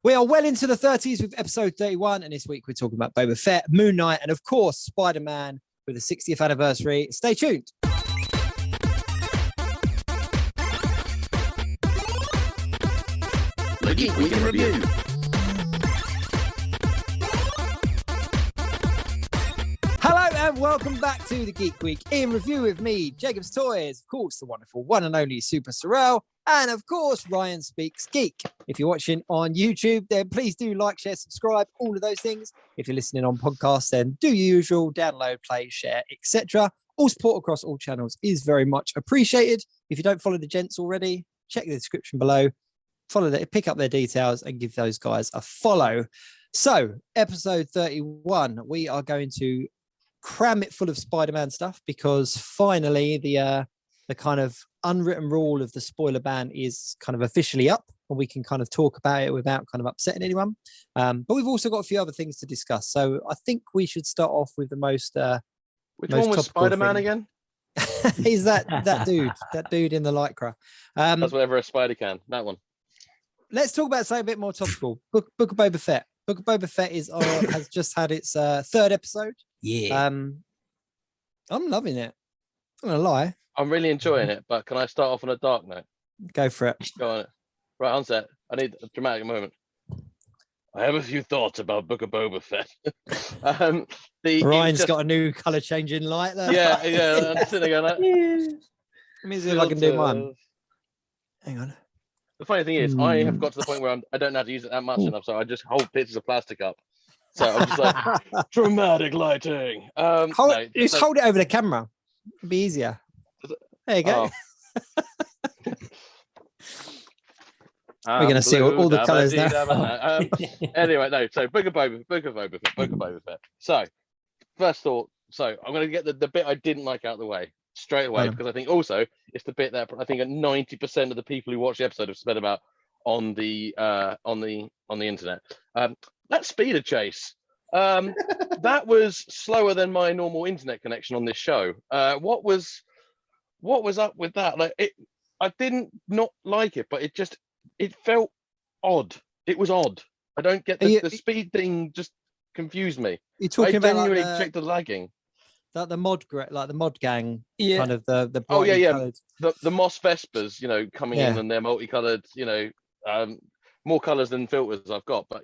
We are well into the 30s with episode 31, and this week we're talking about Boba Fett, Moon Knight, and of course, Spider-Man with the 60th anniversary. Stay tuned. The Geek Week in Review. Hello and welcome back to the Geek Week in Review with me, Jacob's Toys, of course, the wonderful one and only SuperSorrell, and of course, Ryan Speaks Geek. If you're watching on YouTube, then please do like, share, subscribe, all of those things. If you're listening on podcasts, then do your usual, download, play, share, etc. All support across all channels is very much appreciated. If you don't follow the gents already, check the description below, follow them, pick up their details and give those guys a follow. So, episode 31, we are going to cram it full of Spider-Man stuff because finally the kind of unwritten rule of the spoiler ban is kind of officially up and we can kind of talk about it without kind of upsetting anyone. But we've also got a few other things to discuss. So I think we should start off with the most which one was Spider-Man again? He's that dude in the lycra. That's whatever a spider can. That one. Let's talk about something a bit more topical. Book of Boba Fett. Book of Boba Fett is has just had its third episode. Yeah. I'm loving it. I'm gonna lie. I'm really enjoying it, but can I start off on a dark note? Go for it. Go on. Right, on set. I need a dramatic moment. I have a few thoughts about Book of Boba Fett. Ryan's got a new colour changing light there. Yeah. I'm sitting there going, Let me see if I can do mine. Hang on. The funny thing is, I have got to the point where I don't know how to use it that much enough, so I just hold pieces of plastic up. So I'm just like, dramatic lighting. Hold it over the camera. It'd be easier. There you go. Oh. We're going to see all the colours now. Anyway, no. So Book of Boba Fett. So first thought. So I'm going to get the bit I didn't like out of the way straight away because I think also it's the bit that I think 90% of the people who watch the episode have spent about on the internet. That speeder chase. That was slower than my normal internet connection on this show. What was up with that? Like I didn't not like it, but it felt odd. It was odd. I don't get the speed thing. Just confused me. You're talking about genuinely checked the lagging. The mod gang, kind of the colored. the Moss Vespers, coming in and they're multicolored, more colors than filters I've got, but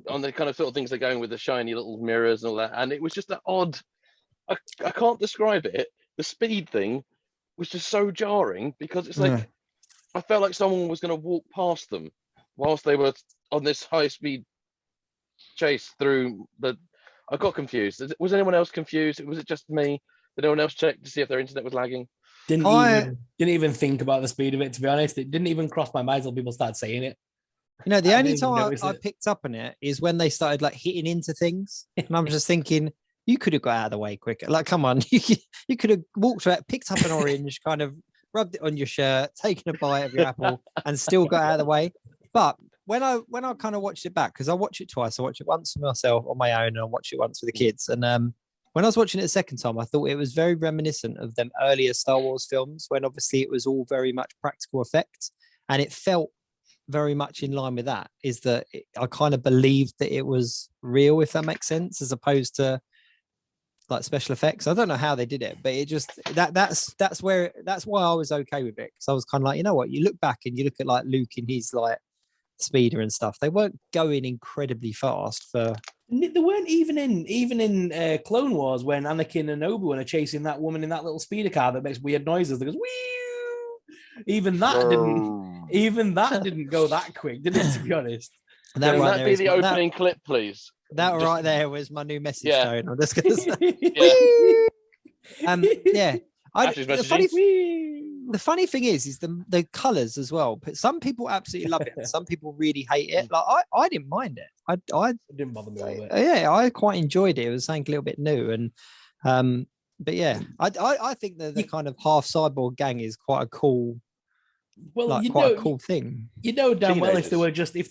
on the kind of sort of things they're going with the shiny little mirrors and all that, and it was just that odd. I can't describe it. The speed thing was just so jarring because it's like I felt like someone was going to walk past them whilst they were on this high speed chase through the. I got confused. Was anyone else confused? Was it just me? Did anyone else check to see if their internet was lagging? Didn't even think about the speed of it, to be honest. It didn't even cross my mind until people started saying it. The only time I picked up on it is when they started like hitting into things. And I'm just thinking, you could have got out of the way quicker. Like, come on, you could have walked around, picked up an orange, kind of rubbed it on your shirt, taken a bite of your apple and still got out of the way. But when I kind of watched it back, because I watched it twice, I watched it once for myself on my own and I watched it once for the kids. And when I was watching it the second time, I thought it was very reminiscent of them earlier Star Wars films when obviously it was all very much practical effects. And it felt very much in line with that, is that I kind of believed that it was real, if that makes sense, as opposed to like special effects. I don't know how they did it, but it just that's why I was okay with it. Because I was kind of like, you know what, you look back and you look at like Luke in his like speeder and stuff, they weren't going incredibly fast for. They weren't even in Clone Wars when Anakin and Obi-Wan are chasing that woman in that little speeder car that makes weird noises that goes wee. Even that didn't go that quick, did it, to be honest? That right there be the opening clip, please? That right there was my new message tone. I'm just gonna say. The funny thing is the colors as well. But some people absolutely love it. Some people really hate it. Like I didn't mind it. I didn't bother me with it. Yeah, I quite enjoyed it. It was something a little bit new, and but yeah, I think the kind of half cyborg gang is quite a cool. Well, like, quite a cool thing. Damn well if they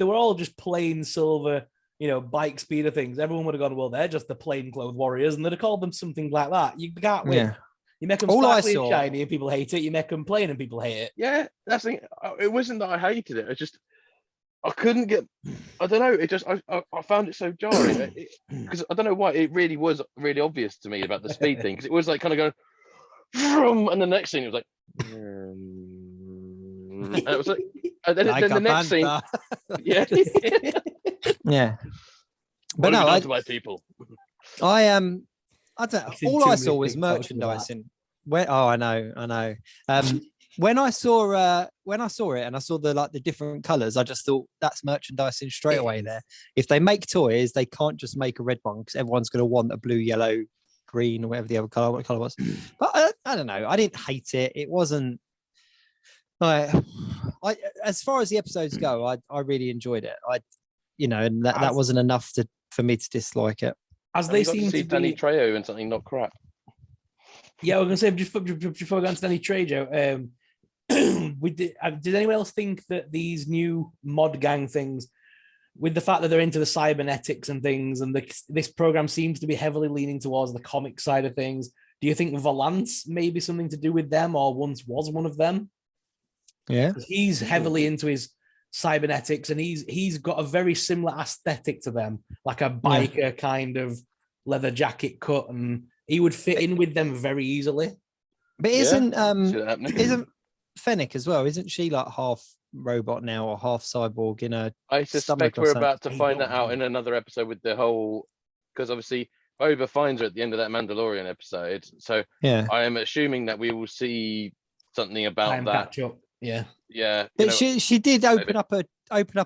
were all just plain silver, bike speeder things, everyone would have gone, well, they're just the plain clothes warriors, and they'd have called them something like that. You can't win. Yeah. You make them sparkly and shiny and people hate it. You make them plain and people hate it. Yeah, that's the thing. It wasn't that I hated it. It's just I couldn't get. I don't know. It just I found it so jarring because I don't know why. It really was really obvious to me about the speed thing because it was like kind of going, vroom, and the next scene it was like, and it was like, and then, Like then the next scene, yeah, yeah. But no, my people. I don't. All I saw was merchandising. I know. When I saw it and I saw the different colors, I just thought that's merchandising straight away there. If they make toys, they can't just make a red one because everyone's going to want a blue, yellow, green, or whatever the other color was. But I don't know. I didn't hate it. It wasn't like as far as the episodes go, I really enjoyed it. And that wasn't enough for me to dislike it. As they seem to Danny be Trejo in something not crap. Yeah, I was gonna say before we go on to Danny Trejo, did anyone else think that these new mod gang things, with the fact that they're into the cybernetics and things, and this program seems to be heavily leaning towards the comic side of things, do you think Valance may be something to do with them, or once was one of them? Yeah, he's heavily into his cybernetics, and he's got a very similar aesthetic to them, like a biker kind of leather jacket cut, and he would fit in with them very easily. But isn't Fennec as well? Isn't she like half robot now or half cyborg in a I suspect we're about to find that out in another episode with the whole, because obviously Boba finds her at the end of that Mandalorian episode. So I am assuming that we will see something about that. Catch up. Yeah. Yeah. But she did open up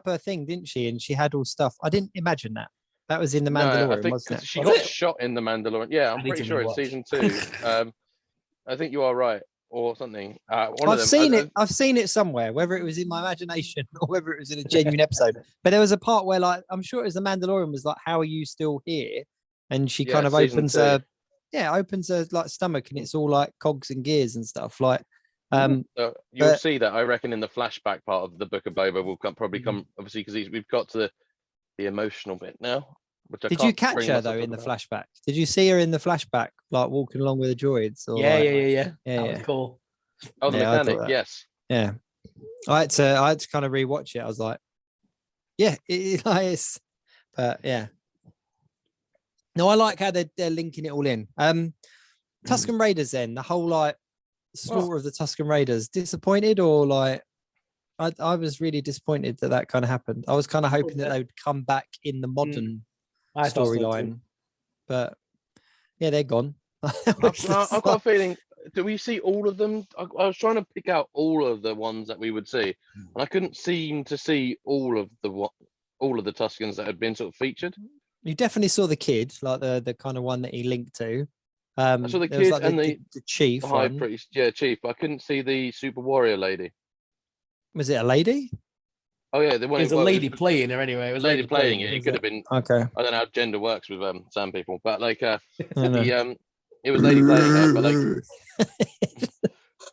her thing, didn't she? And she had all stuff. I didn't imagine that. That was in the Mandalorian, I think wasn't it? She got shot in the Mandalorian. Yeah, I'm pretty sure it's season 2. I think you are right, or something. I've seen it. I've seen it somewhere, whether it was in my imagination or whether it was in a genuine episode. But there was a part where, like, I'm sure it was the Mandalorian was like, "How are you still here?" And she kind of opens her like stomach, and it's all like cogs and gears and stuff. Like, you'll see that. I reckon in the flashback part of the Book of Boba will probably come, obviously, because we've got to the emotional bit now. Did you catch her though in the flashback? Did you see her in the flashback, like walking along with the droids? Or yeah. That was cool. Oh, the mechanic, yes. Yeah, I had to kind of rewatch it. I was like, yeah, it is. But yeah, no, I like how they're linking it all in. Tusken Raiders. Then the whole like slaughter of the Tusken Raiders. Disappointed or like? I was really disappointed that kind of happened. I was kind of hoping that they would come back in the modern storyline, but yeah, they're gone. I've got a feeling. Do we see all of them? I was trying to pick out all of the ones that we would see, and I couldn't seem to see all of the Tuskens that had been sort of featured. You definitely saw the kid, like the kind of one that he linked to. I saw the kid like and the chief, the high priest. Yeah, chief. But I couldn't see the super warrior lady. Was it a lady? Oh yeah, the one. It was a lady playing her anyway. It was a lady playing it. It could have been. Okay. I don't know how gender works with some people, but like it was lady playing her, but like,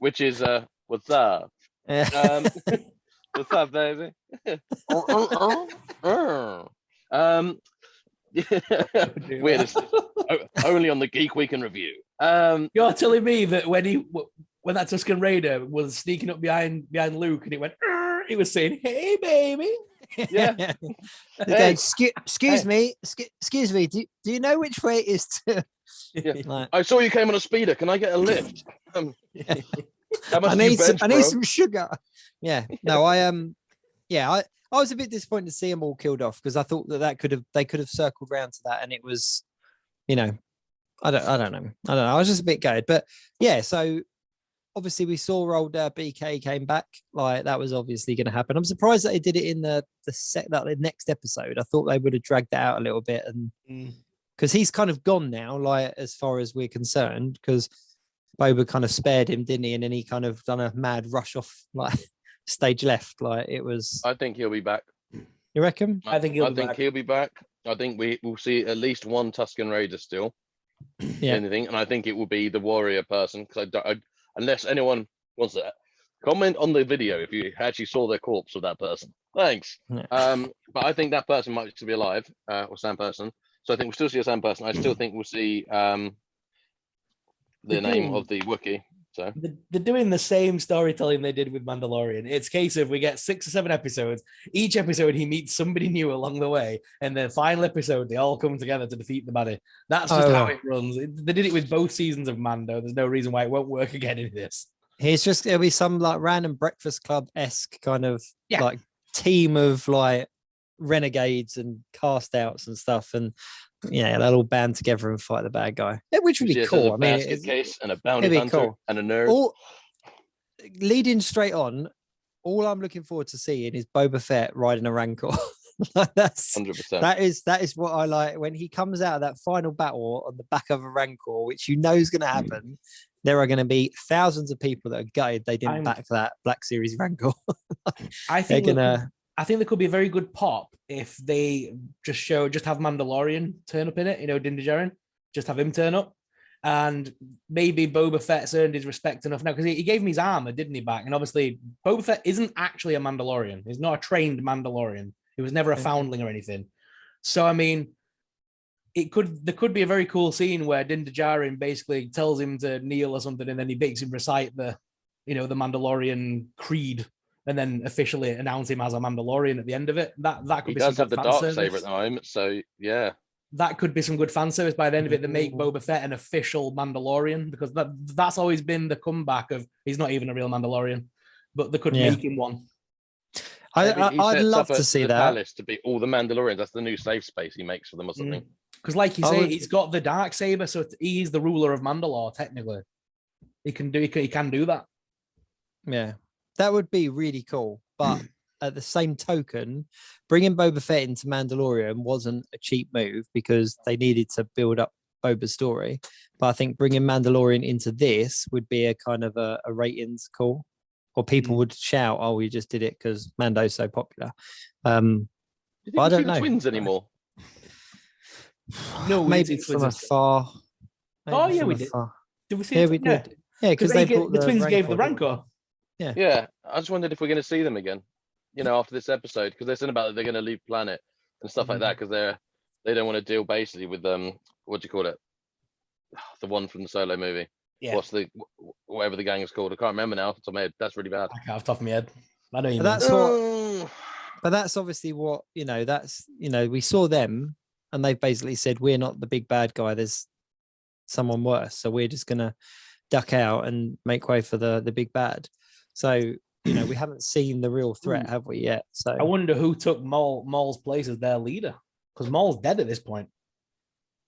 which is what's up? What's up, baby? Weirdest. Only on the Geek Week in Review. You're telling me that when that Tusken Raider was sneaking up behind Luke and it went, he was saying, "Hey, baby." Yeah. Hey. Excuse me. Do you know which way it is to? Yeah. Like, I saw you came on a speeder. Can I get a lift? I need some sugar. Yeah. No, I was a bit disappointed to see them all killed off because I thought they could have circled round to that, and it was, I don't know. I was just a bit gutted, but yeah. So obviously we saw old BK came back. Like that was obviously going to happen. I'm surprised that they did it in the next episode. I thought they would have dragged that out a little bit, and because he's kind of gone now, like as far as we're concerned, because Boba kind of spared him, didn't he? And then he kind of done a mad rush off, like stage left. Like it was. I think he'll be back. You reckon? I think he'll be back. I think we will see at least one Tusken Raider still. Yeah. Anything, and I think it will be the warrior person because unless anyone wants to comment on the video if you actually saw the corpse of that person. Thanks. Yeah. But I think that person might still be alive, or Sam person. So I think we'll still see a Sam person. I still think we'll see the name of the Wookiee. So they're doing the same storytelling they did with Mandalorian. It's a case of we get 6 or 7 episodes. Each episode, he meets somebody new along the way, and the final episode, they all come together to defeat the baddie. That's just how it runs. They did it with both seasons of Mando. There's no reason why it won't work again in this. It'll be some like random Breakfast Club-esque kind of like team of like renegades and cast outs and stuff, and they'll all band together and fight the bad guy, which would be cool. I mean, it's case and a bounty hunter and a nerd. Leading straight on, all I'm looking forward to seeing is Boba Fett riding a Rancor. That's 100%. That is what I like when he comes out of that final battle on the back of a Rancor, which you know is going to happen. There are going to be thousands of people that are gutted they didn't back that Black Series Rancor. I think there could be a very good pop if they just have Mandalorian turn up in it, Din Djarin, just have him turn up. And maybe Boba Fett's earned his respect enough now because he gave him his armor, didn't he, back? And obviously, Boba Fett isn't actually a Mandalorian. He's not a trained Mandalorian. He was never a foundling or anything. So, I mean, there could be a very cool scene where Din Djarin basically tells him to kneel or something, and then he makes him recite the Mandalorian creed, and then officially announce him as a Mandalorian at the end of it. That could be. He does have the Darksaber at the moment, so yeah. That could be some good fan service by the end of it. They make Boba Fett an official Mandalorian, because that's always been the comeback of he's not even a real Mandalorian, but they could make him one. I'd love to see that. Palace to be all the Mandalorians. That's the new safe space he makes for them or something. Because, like you say, he's got the Darksaber, so he's the ruler of Mandalore. Technically, he can do that. Yeah, that would be really cool. But at the same token, bringing Boba Fett into Mandalorian wasn't a cheap move because they needed to build up Boba's story. But I think bringing Mandalorian into this would be a kind of a ratings call, or people would shout, "Oh, we just did it because Mando's so popular." I don't know. Twins anymore? No, maybe from afar. We did. Did we see? Yeah, we did. Yeah, because the twins gave the Rancor. Yeah. I just wondered if we're going to see them again. After this episode, because they're saying about they're going to leave planet and stuff like that, because they don't want to deal basically with what do you call it? The one from the Solo movie. Yeah. What's whatever the gang is called? I can't remember now off the top of my head. That's really bad. I can't off the top of my head. I know you mean. But that's obviously what that's we saw them, and they've basically said we're not the big bad guy. There's someone worse, so we're just gonna duck out and make way for the big bad. So. We haven't seen the real threat, have we yet? So I wonder who took Maul's place as their leader, because Maul's dead at this point.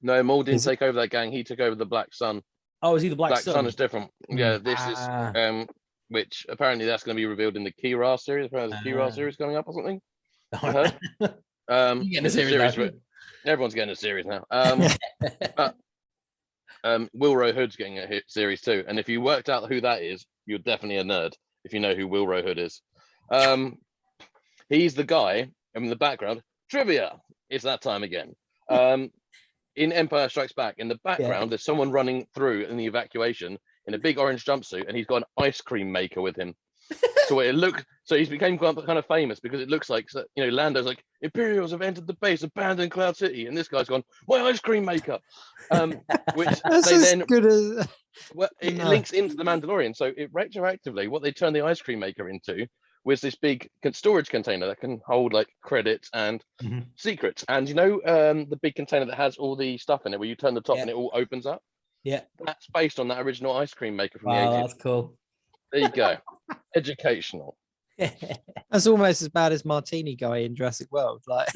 No, Maul didn't take over that gang. He took over the Black Sun. Oh, is he the Black Sun? Black Sun is different. Yeah, this is which apparently that's going to be revealed in the Kira series. Apparently, the Kira series coming up or something. I heard. Getting a series everyone's getting a series now. But Wilro Hood's getting a series too, and if you worked out who that is, you're definitely a nerd. If you know who Wilro Hood is. He's the guy in the background. Trivia! It's that time again. In Empire Strikes Back, in the background, there's someone running through in the evacuation in a big orange jumpsuit, and he's got an ice cream maker with him. So he's became kind of famous because it looks like, Lando's like, Imperials have entered the base, abandoned Cloud City, and this guy's gone, my ice cream maker. Which that's they as then good as it links into the Mandalorian. So it retroactively, what they turned the ice cream maker into was this big storage container that can hold like credits and secrets. And the big container that has all the stuff in it, where you turn the top and it all opens up. Yeah, that's based on that original ice cream maker from the 80s. That's cool. There you go. Educational. That's almost as bad as Martini Guy in Jurassic World. Like,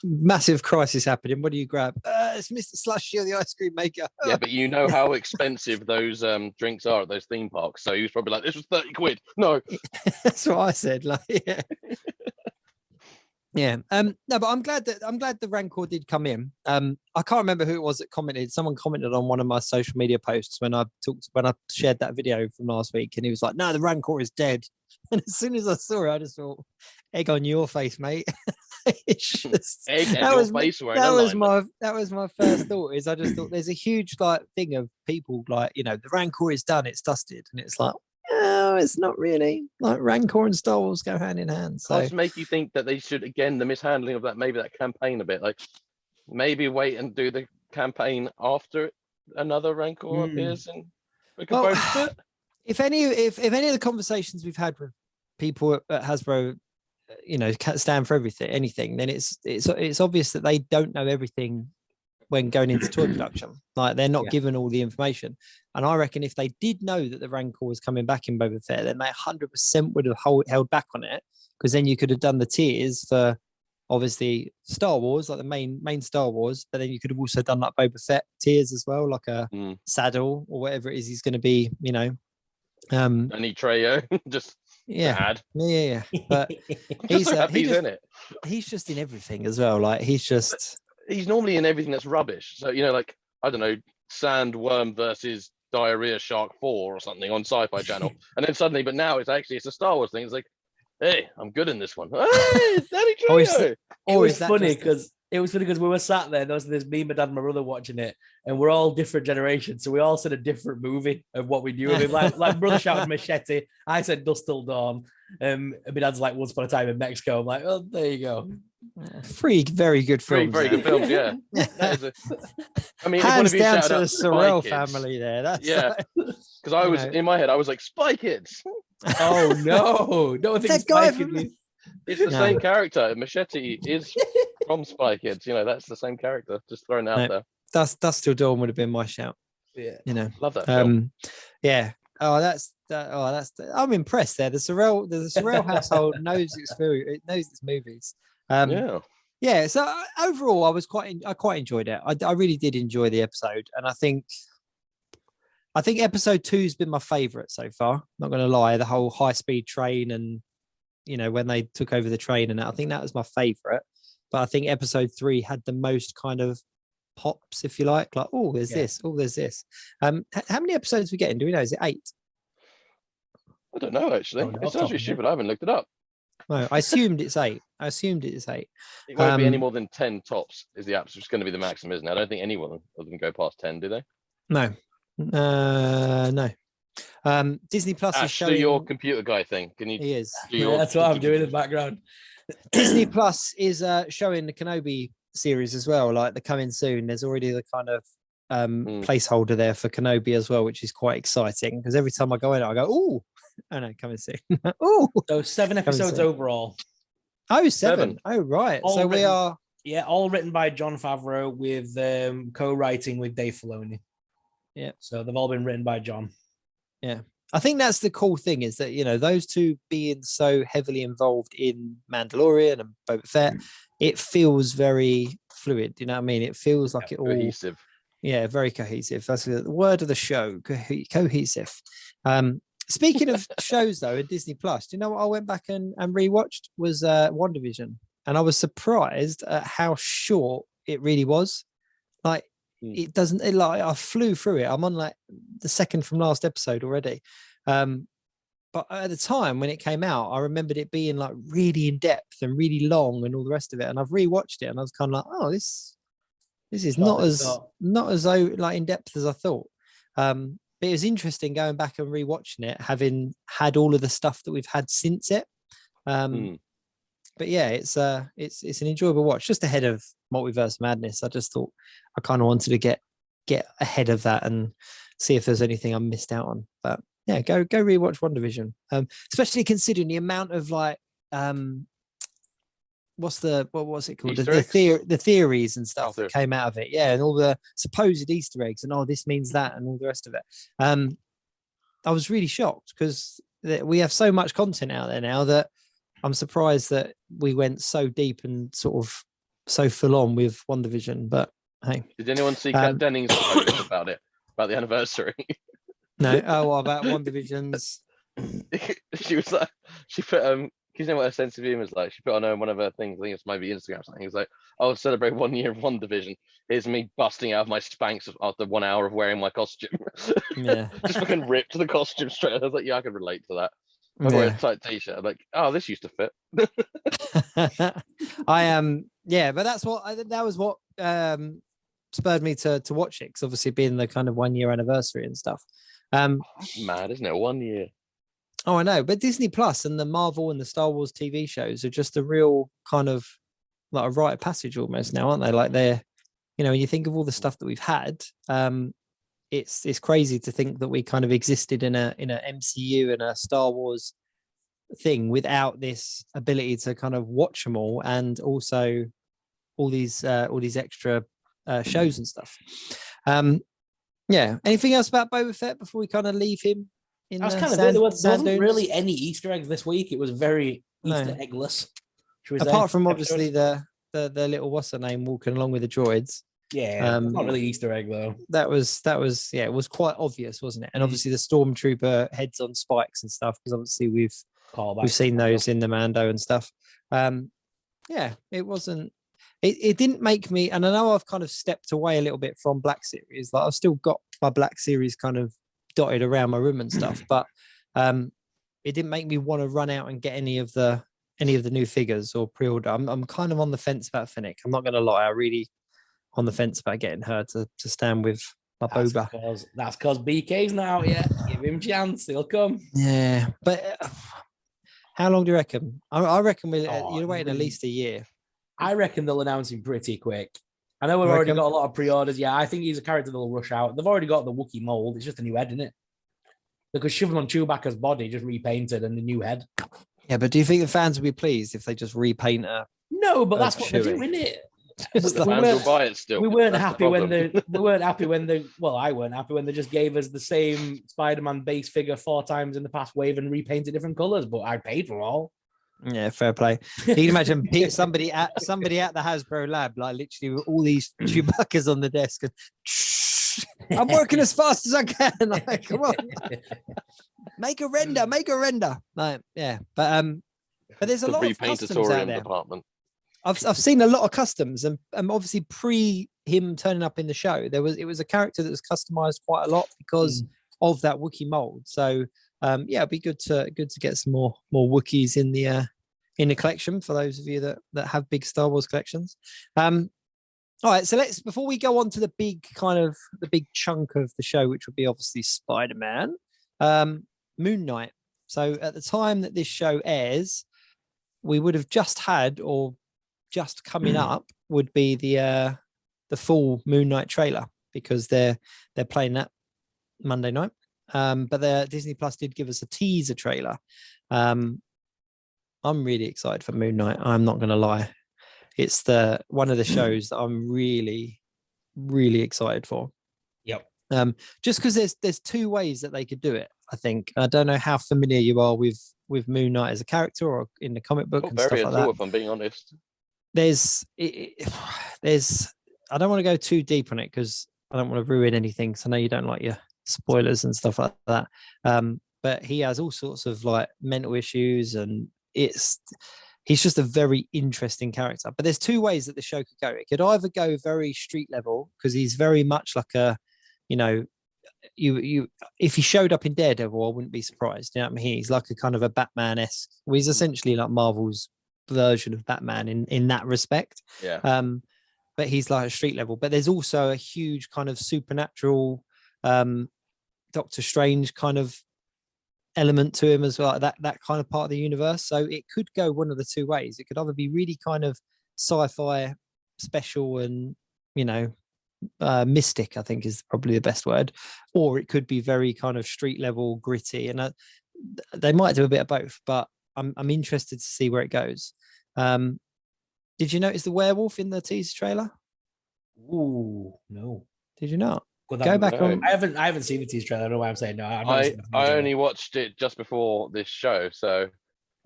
massive crisis happening. What do you grab? It's Mr. Slushy or the ice cream maker. Yeah, but you know how expensive those drinks are at those theme parks. So he was probably like, this was 30 quid. No. That's what I said. Like, yeah. Yeah. No, but I'm glad the Rancor did come in. I can't remember who it was that commented. Someone commented on one of my social media posts when I shared that video from last week, and he was like, "No, the Rancor is dead." And as soon as I saw it, I just thought, "Egg on your face, mate." It's just, that was my first thought. Is I just thought there's a huge thing of people the Rancor is done, it's dusted, and it's like. No, it's not really. Like Rancor and Star Wars go hand in hand. So does make you think that they should, again, the mishandling of that campaign a bit, like maybe wait and do the campaign after another Rancor appears in Book of Boba Fett? If any of the conversations we've had with people at Hasbro, can't stand for anything, then it's obvious that they don't know everything when going into toy production. Like, they're not given all the information. And I reckon if they did know that the Rancor was coming back in Boba Fett, then they 100% would have held back on it, because then you could have done the tiers for obviously Star Wars, like the main Star Wars, but then you could have also done like Boba Fett tiers as well, like a saddle or whatever it is he's going to be, Any Treyo, just bad. Yeah. But he's in it. He's just in everything as well. Like, he's normally in everything that's rubbish. So, like, I don't know, Sandworm versus Diarrhea Shark 4 or something on Sci-Fi Channel. And then suddenly, but now it's a Star Wars thing. It's like, hey, I'm good in this one. Hey, Danny Trejo. It was funny because we were sat there. There was me, my dad, and my brother watching it, and we're all different generations. So we all said a different movie of what we knew of him. Like brother shouted Machete. I said Dust Till Dawn. And my dad's like Once Upon a Time in Mexico. I'm like, oh, there you go. Three very good films. Very good films, yeah. Hands down to the Sorrell family there. That's because I was in my head, I was like, Spy Kids. Oh no! Don't think Spy Kids. It's the same character. Machete is from Spy Kids. That's the same character. Just throwing it out there. Dust Till Dawn would have been my shout. Yeah, love that film. Yeah. Oh, I'm impressed there. The Sorrell household knows its movies. Yeah. So overall, I quite enjoyed it. I really did enjoy the episode, and I think episode 2's been my favorite so far. Not going to lie, the whole high-speed train and when they took over the train, and I think that was my favorite. But I think episode 3 had the most kind of pops, if you like. Like, oh, there's this. Oh, there's this. How many episodes are we getting? Do we know? Is it 8? I don't know, actually. It sounds really stupid. I haven't looked it up. No, I assumed it's 8. It won't be any more than 10 tops. Is the absolute going to be the maximum, isn't it? I don't think anyone of them go past 10, do they? No. No. Disney Plus is showing. Do your computer guy thing. Can you? He is. That's what I'm doing in the background. Disney Plus is showing the Kenobi series as well. Like, they're coming soon. There's already the kind of placeholder there for Kenobi as well, which is quite exciting, because every time I go in, I go, "Oh, I know, coming soon." Oh, so 7 episodes overall. Oh, 7. Oh, right. All so written, we are. Yeah, all written by Jon Favreau with co-writing with Dave Filoni. Yeah. So they've all been written by John. Yeah. I think that's the cool thing, is that, those two being so heavily involved in Mandalorian and Boba Fett, it feels very fluid. You know what I mean? It feels like it all cohesive. Yeah, very cohesive. That's the word of the show, cohesive. Speaking of shows, though, in Disney Plus, do you know what I went back and rewatched was WandaVision, and I was surprised at how short it really was. Like, it doesn't. I flew through it. I'm on like the second from last episode already. But at the time when it came out, I remembered it being like really in depth and really long and all the rest of it. And I've rewatched it, and I was kind of like, oh, this is not as like in depth as I thought. But it was interesting going back and rewatching it, having had all of the stuff that we've had since it. But yeah, it's an enjoyable watch, just ahead of Multiverse Madness. I just thought I kind of wanted to get ahead of that and see if there's anything I missed out on. But yeah, go rewatch WandaVision. Especially considering the amount of like what's it called? The theories and stuff that came out of it. Yeah, and all the supposed Easter eggs and this means that and all the rest of it. I was really shocked because we have so much content out there now that I'm surprised that we went so deep and sort of so full on with WandaVision. But hey, did anyone see Kat Dennings' post about the anniversary? No. Oh, about WandaVision's. She was like, she put you know what her sense of humor is like. She put on one of her things. I think it's maybe Instagram or something. It's like, I'll celebrate 1 year of WandaVision. Here's me busting out of my Spanx after 1 hour of wearing my costume. Yeah, just fucking ripped the costume straight. I was like, yeah, I can relate to that. I wear a tight t-shirt. I'm like, oh, this used to fit. I am, yeah, but that was what spurred me to watch it, because obviously being the kind of 1 year anniversary and stuff. Mad, isn't it? 1 year. Oh, I know, but Disney Plus and the Marvel and the Star Wars TV shows are just a real kind of like a rite of passage almost now, aren't they? Like they're, when you think of all the stuff that we've had, it's crazy to think that we kind of existed in a MCU and a Star Wars thing without this ability to kind of watch them all, and also all these extra shows and stuff. Anything else about Boba Fett before we kind of leave him in was the kind of sand, there sand wasn't dunes? really any Easter eggs this week. It was very Easter eggless. Apart from obviously the little what's her name walking along with the droids. Yeah, it's not really Easter egg though. That was it was quite obvious, wasn't it? And obviously the stormtrooper heads on spikes and stuff, because obviously we've seen those in the Mando and stuff. It wasn't. It didn't make me, and I know I've kind of stepped away a little bit from Black Series. Like I've still got my Black Series kind of dotted around my room and stuff, but it didn't make me want to run out and get any of the new figures or pre-order. I'm kind of on the fence about Fennec. I'm not going to lie. I really on the fence about getting her to stand with my Boba. That's because BK's now. Yeah, give him a chance. He'll come. Yeah, but how long do you reckon? I reckon you're waiting at least a year. I reckon they'll announce him pretty quick. I know we've already got a lot of pre-orders. Yeah, I think he's a character that'll rush out. They've already got the Wookiee mold. It's just a new head, isn't it? They could shove him on Chewbacca's body, just repainted, and a new head. Yeah, but do you think the fans would be pleased if they just repaint her? No, but that's what they're doing, isn't it? We weren't happy when I weren't happy when they just gave us the same Spider-Man base figure 4 times in the past wave and repainted different colors, but I paid for all. Yeah, fair play. You can imagine somebody at the Hasbro lab, like literally with all these Chewbacca's on the desk, and I'm working as fast as I can. Like, come on, make a render. Like, yeah, but there's a lot of customs out there. Department. I've seen a lot of customs, and obviously pre him turning up in the show, it was a character that was customized quite a lot because of that Wookiee mold. So it'd be good to get some more Wookiees in the collection for those of you that have big Star Wars collections. All right, so before we go on to the big chunk of the show, which would be obviously Spider-Man, Moon Knight. So at the time that this show airs, we would have just had, or just coming up would be the full Moon Knight trailer, because they're playing that Monday night. But the Disney Plus did give us a teaser trailer. I'm really excited for Moon Knight. I'm not going to lie. It's one of the shows that I'm really, really excited for. Yep. Just because there's 2 ways that they could do it. I think. I don't know how familiar you are with Moon Knight as a character or in the comic book and stuff like that. If I'm being honest. There's I don't want to go too deep on it because I don't want to ruin anything. So I know you don't like your spoilers and stuff like that. But he has all sorts of like mental issues, and he's just a very interesting character. But there's 2 ways that the show could go. It could either go very street level, because he's very much like if he showed up in Daredevil, I wouldn't be surprised. You know what I mean? He's like a kind of a Batman-esque. Well, he's essentially like Marvel's version of Batman in that respect. Yeah. But he's like a street level. But there's also a huge kind of supernatural Doctor Strange kind of element to him as well, that kind of part of the universe. So it could go one of the 2 ways. It could either be really kind of sci-fi special and mystic, I think is probably the best word, or it could be very kind of street level gritty, and they might do a bit of both, but I'm interested to see where it goes. Did you notice the werewolf in the teaser trailer? Ooh, no. Did you not? Go back on. I haven't seen the teaser trailer. I don't know why I'm saying no. I only watched it just before this show, so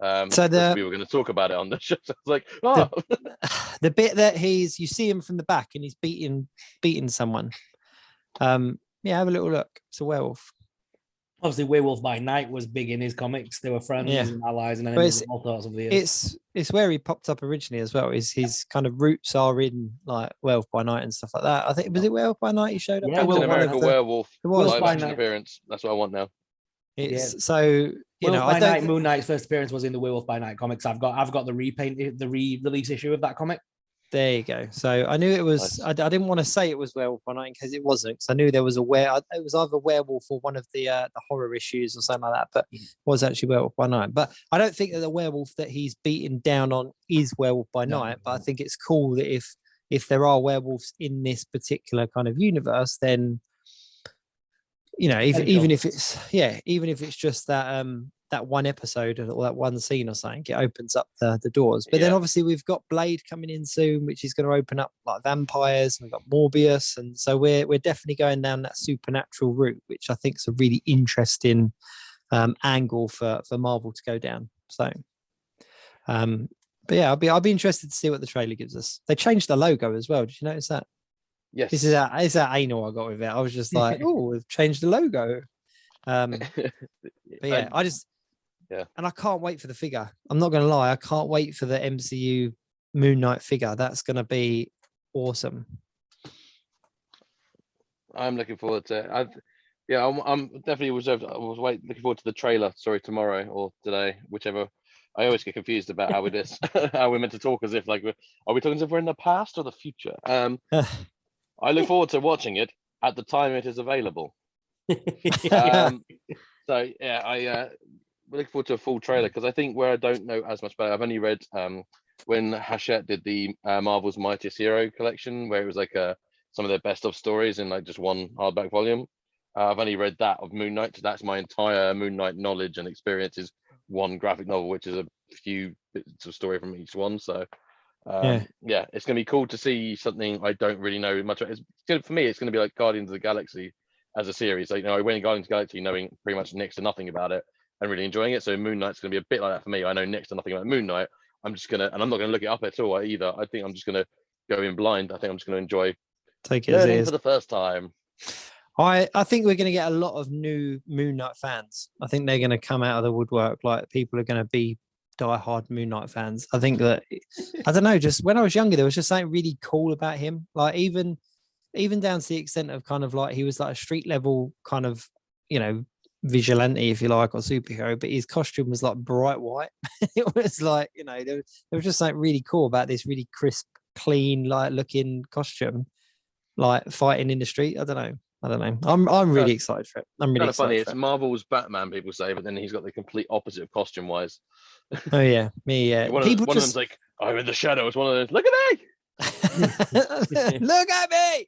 we were going to talk about it on the show. So I was like, the bit that you see him from the back and he's beating someone. Have a little look. It's a werewolf. Obviously, Werewolf by Night was big in his comics. They were friends and allies and enemies all sorts of the years. It's where he popped up originally as well. His kind of roots are in like Werewolf by Night and stuff like that. I think was it Werewolf by Night he showed up? Yeah, Captain America Werewolf live action appearance. That's what I want now. So Werewolf by Night, Moon Knight's first appearance was in the Werewolf by Night comics. I've got the re-release issue of that comic. There you go. So I knew it was. Nice. I didn't want to say it was Werewolf by Night in case it wasn't, because I knew there was it was either Werewolf or one of the horror issues or something like that. But it was actually Werewolf by Night. But I don't think that the werewolf that he's beaten down on is Werewolf by Night. But I think it's cool that if there are werewolves in this particular kind of universe, then even if it's just that one episode or that one scene or something, it opens up the doors. But then obviously we've got Blade coming in soon, which is going to open up like vampires, and we've got Morbius, and so we're definitely going down that supernatural route, which I think is a really interesting angle for Marvel to go down. So but yeah, I'll be interested to see what the trailer gives us. They changed the logo as well. Did you notice that? Yes. This is how anal I got with it. I was just like, oh, we've changed the logo. But yeah, and I can't wait for the figure. I'm not going to lie, I can't wait for the MCU Moon Knight figure. That's going to be awesome. I'm looking forward to it. I'm definitely reserved. I was looking forward to the trailer. Sorry, tomorrow or today, whichever. I always get confused about how it is, how we're meant to talk as if like are we talking as if we're in the past or the future? I look forward to watching it at the time it is available. So yeah, I look forward to a full trailer, because I think where I don't know as much about it, I've only read when Hachette did the Marvel's Mightiest Hero collection, where it was like some of their best of stories in like just one hardback volume. I've only read that of Moon Knight, so that's my entire Moon Knight knowledge and experience is one graphic novel, which is a few bits of story from each one. So yeah, it's gonna be cool to see something I don't really know much about. It's good for me. It's gonna be like Guardians of the Galaxy as a series. Like, I went in Guardians of the Galaxy knowing pretty much next to nothing about it and really enjoying it. So Moon Knight's gonna be a bit like that for me. I know next to nothing about Moon Knight. I'm not gonna look it up at all either. I think I'm just gonna go in blind. I think I'm just gonna enjoy take it as it is for the first time. I think we're going to get a lot of new Moon Knight fans. I think they're going to come out of the woodwork. Like, people are going to be diehard Moon Knight fans. I think that, I don't know, just when I was younger, there was just something really cool about him. Like, even down to the extent of kind of like, he was like a street level kind of, vigilante, if you like, or superhero, but his costume was like bright white. It was like, there was just something really cool about this really crisp, clean, like looking costume, like fighting in the street. I don't know. I'm really excited for it. I'm really kind of funny. excited. It's Marvel's Batman, people say, but then he's got the complete opposite of costume wise. Oh yeah, me. Yeah. One of them's like, I'm in the shadows. One of those, look at me. Look at me.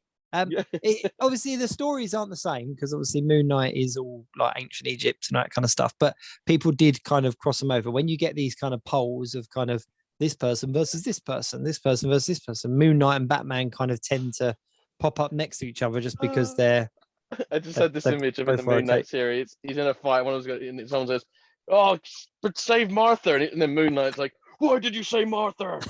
Obviously, the stories aren't the same, because obviously Moon Knight is all like ancient Egypt and that kind of stuff. But people did kind of cross them over. When you get these kind of polls of kind of this person versus this person, this person versus this person, Moon Knight and Batman kind of tend to pop up next to each other just because they're. I just had this image of the Moon Knight series. He's in a fight. And someone says, "Oh, but save Martha," and then Moon Knight's like, "Why did you say Martha?"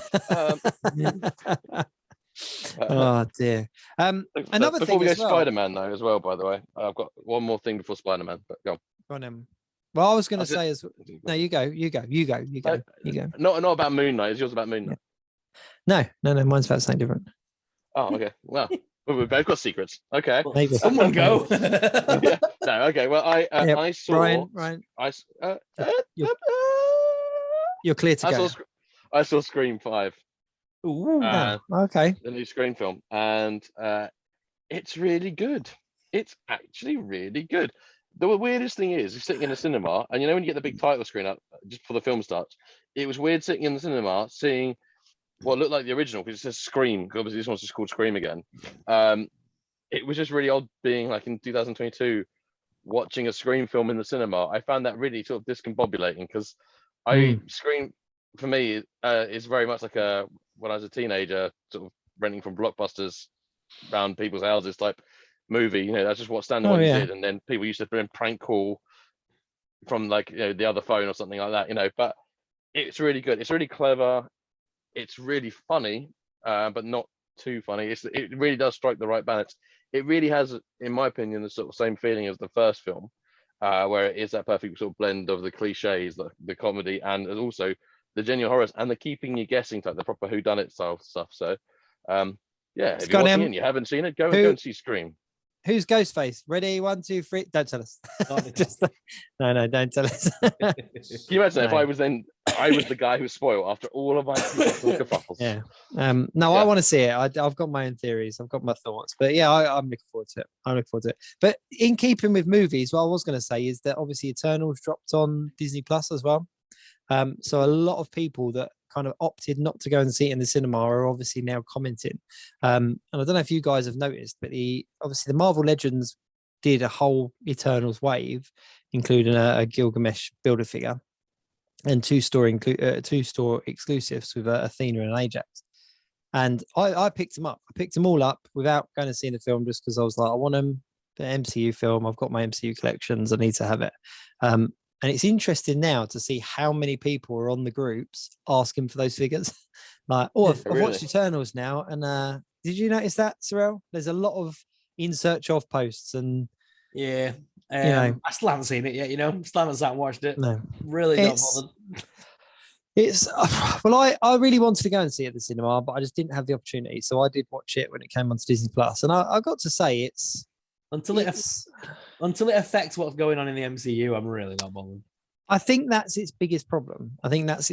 Oh dear. Another before thing we go, as well, Spider-Man though, as well. By the way, I've got one more thing before Spider-Man. But go on. Well, I was going to say as no, you go. Not about Moon Knight. Is yours about Moon Knight? No. Mine's about something different. Oh, okay. Well, we've both got secrets. Okay. Maybe. Someone go. Yeah. No. Okay. Well, I saw. Ryan. You're clear to go. I saw Scream 5. Ooh. Okay. The new Scream film, and it's really good. It's actually really good. The weirdest thing is, you're sitting in a cinema, and when you get the big title screen up just before the film starts, it was weird sitting in the cinema seeing what looked like the original, because it says Scream, because obviously this one's just called Scream again. It was just really odd being like in 2022 watching a Scream film in the cinema. I found that really sort of discombobulating, because Scream for me is very much like when I was a teenager, sort of renting from Blockbusters around people's houses type movie. That's just what Stand-Alone did, and then people used to bring prank call from like the other phone or something like that. But it's really good. It's really clever. It's really funny, but not too funny. It really does strike the right balance. It really has, in my opinion, the sort of same feeling as the first film, where it is that perfect sort of blend of the cliches, the comedy, and also the genuine horrors, and the keeping you guessing type, the proper whodunit style stuff. So, if you're watching it and you haven't seen it, go and see Scream. Who's Ghostface? Ready? 1, 2, 3. Don't tell us. No, don't tell us. Can you imagine if I was the guy who spoiled after all of my kerfuffles? Yeah. I want to see it. I've got my own theories. I've got my thoughts. But yeah, I'm looking forward to it. But in keeping with movies, what I was going to say is that obviously Eternals dropped on Disney Plus as well. So a lot of people that kind of opted not to go and see it in the cinema are obviously now commenting. And I don't know if you guys have noticed, but obviously the Marvel Legends did a whole Eternals wave, including a Gilgamesh builder figure and two store exclusives with Athena and Ajax. And I picked them up. I picked them all up without going to see the film, just because I was like, I want them, the MCU film. I've got my MCU collections. I need to have it. And it's interesting now to see how many people are on the groups asking for those figures. Like, I've watched Eternals now. And did you notice that, Sorrell? There's a lot of in search of posts. And yeah, I still haven't seen it yet. Still haven't sat and watched it. No, really not bothered. It's I really wanted to go and see it at the cinema, but I just didn't have the opportunity. So I did watch it when it came onto Disney Plus, and I got to say until it affects what's going on in the MCU, I'm really not bothered. I think that's its biggest problem. I think that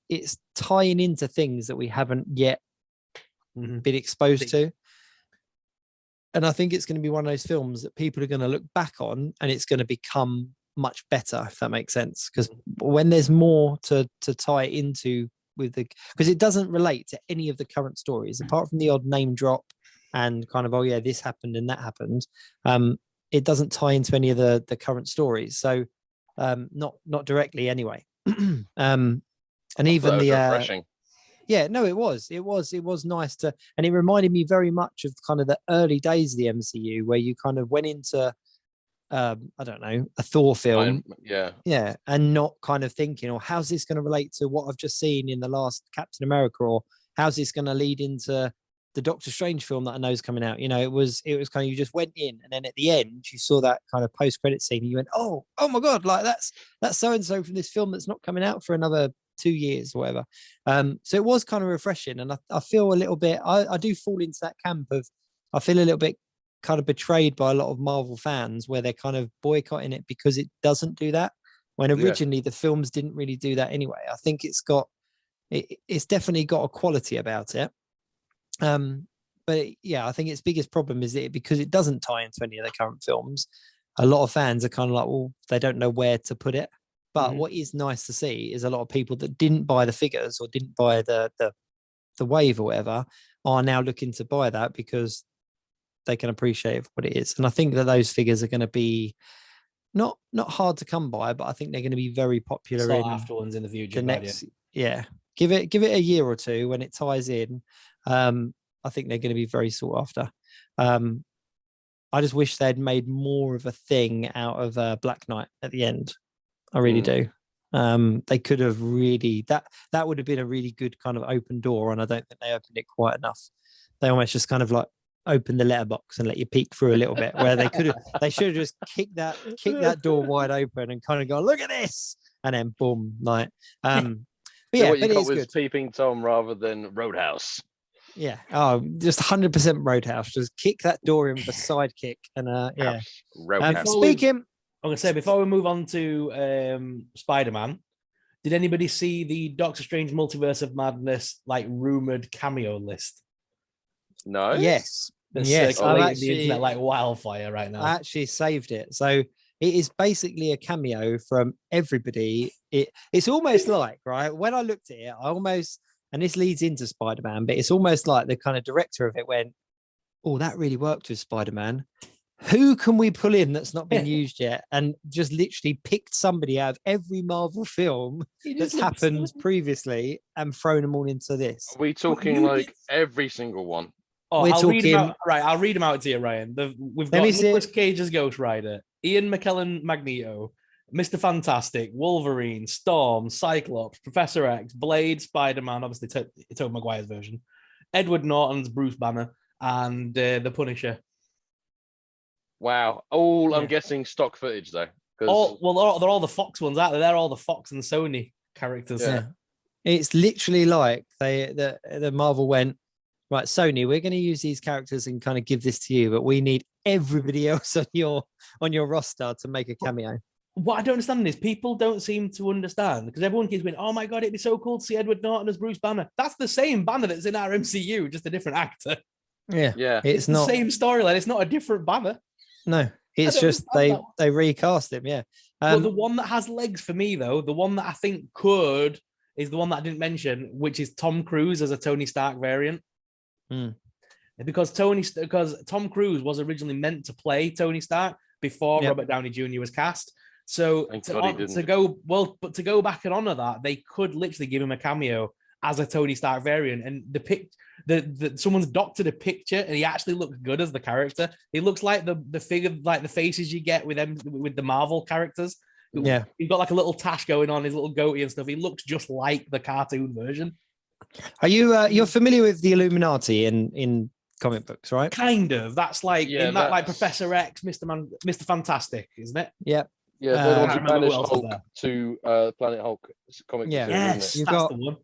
it's tying into things that we haven't yet been exposed to. And I think it's going to be one of those films that people are going to look back on, and it's going to become much better, if that makes sense. Because when there's more to tie it into because it doesn't relate to any of the current stories, apart from the odd name drop and kind of, oh yeah, this happened and that happened. It doesn't tie into any of the current stories. So not directly anyway. And even the refreshing. Yeah, no, it was nice to, and it reminded me very much of kind of the early days of the MCU, where you kind of went into I don't know, a Thor film, and not kind of thinking, how's this going to relate to what I've just seen in the last Captain America, or how's this going to lead into the Doctor Strange film that I know is coming out. It was kind of, you just went in, and then at the end you saw that kind of post-credit scene and you went, oh my god, like that's so and so from this film that's not coming out for another 2 years or whatever. So it was kind of refreshing, and I feel a little bit, I do fall into that camp of, I feel a little bit kind of betrayed by a lot of Marvel fans, where they're kind of boycotting it because it doesn't do that, when originally the films didn't really do that anyway. I think it's definitely got a quality about it. But yeah, I think its biggest problem is that because it doesn't tie into any of the current films, a lot of fans are kind of like, well, they don't know where to put it. But what is nice to see is a lot of people that didn't buy the figures or didn't buy the wave or whatever are now looking to buy that because they can appreciate what it is. And I think that those figures are going to be not hard to come by, but I think they're going to be very popular after ones in the future. Give it a year or two when it ties in. I think they're going to be very sought after. I just wish they'd made more of a thing out of Black Knight at the end. I really do. They could have really, that would have been a really good kind of open door, and I don't think they opened it quite enough. They almost just kind of like open the letterbox and let you peek through a little bit, where they should have just kicked that door wide open and kind of go, look at this, and then boom, like but yeah, what you got was Peeping Tom rather than Roadhouse. Yeah, just 100% Roadhouse. Just kick that door in with a side kick, and yeah. Speaking, I'm gonna say, before we move on to Spider-Man, did anybody see the Doctor Strange Multiverse of Madness like rumored cameo list? No. Yes. Yes. I've the internet like wildfire right now. I actually saved it. So it is basically a cameo from everybody. It's almost like, right, when I looked at it, and this leads into Spider-Man, but it's almost like the kind of director of it went, oh, that really worked with Spider-Man. Who can we pull in that's not been used yet? And just literally picked somebody out of every Marvel film that's happened previously and thrown them all into this. Are we talking like every single one? Oh, I'll read them out to you, Ryan. We've got Nicolas Cage as Ghost Rider, Ian McKellen Magneto, Mr. Fantastic, Wolverine, Storm, Cyclops, Professor X, Blade, Spider-Man, obviously Tobey Maguire's version, Edward Norton's Bruce Banner, and the Punisher. Wow. I'm guessing stock footage though. They're all the Fox ones, aren't they? They're all the Fox and Sony characters. Yeah. It's literally like the Marvel went, right, Sony, we're going to use these characters and kind of give this to you, but we need everybody else on your roster to make a cameo. What I don't understand is people don't seem to understand, because everyone keeps going, oh my God, it'd be so cool to see Edward Norton as Bruce Banner. That's the same Banner that's in our MCU, just a different actor. Yeah. It's not the same storyline. It's not a different Banner. No, it's just they recast him. Yeah. But the one that has legs for me, though, the one that I think could is the one that I didn't mention, which is Tom Cruise as a Tony Stark variant. because Tom Cruise was originally meant to play Tony Stark before Robert Downey Jr. was cast. So to go back and honor that, they could literally give him a cameo as a Tony Stark variant, and someone's doctored a picture, and he actually looks good as the character. He looks like the figure, like the faces you get with them with the Marvel characters. Yeah, he's got like a little tash going on, his little goatee and stuff. He looks just like the cartoon version. Are you you're familiar with the Illuminati in comic books, right? Kind of. That's like like Professor X, Mr. Fantastic, isn't it? Yeah. Yeah, they're the ones who banished Hulk to Planet Hulk comic. Yeah, yes, that's the one.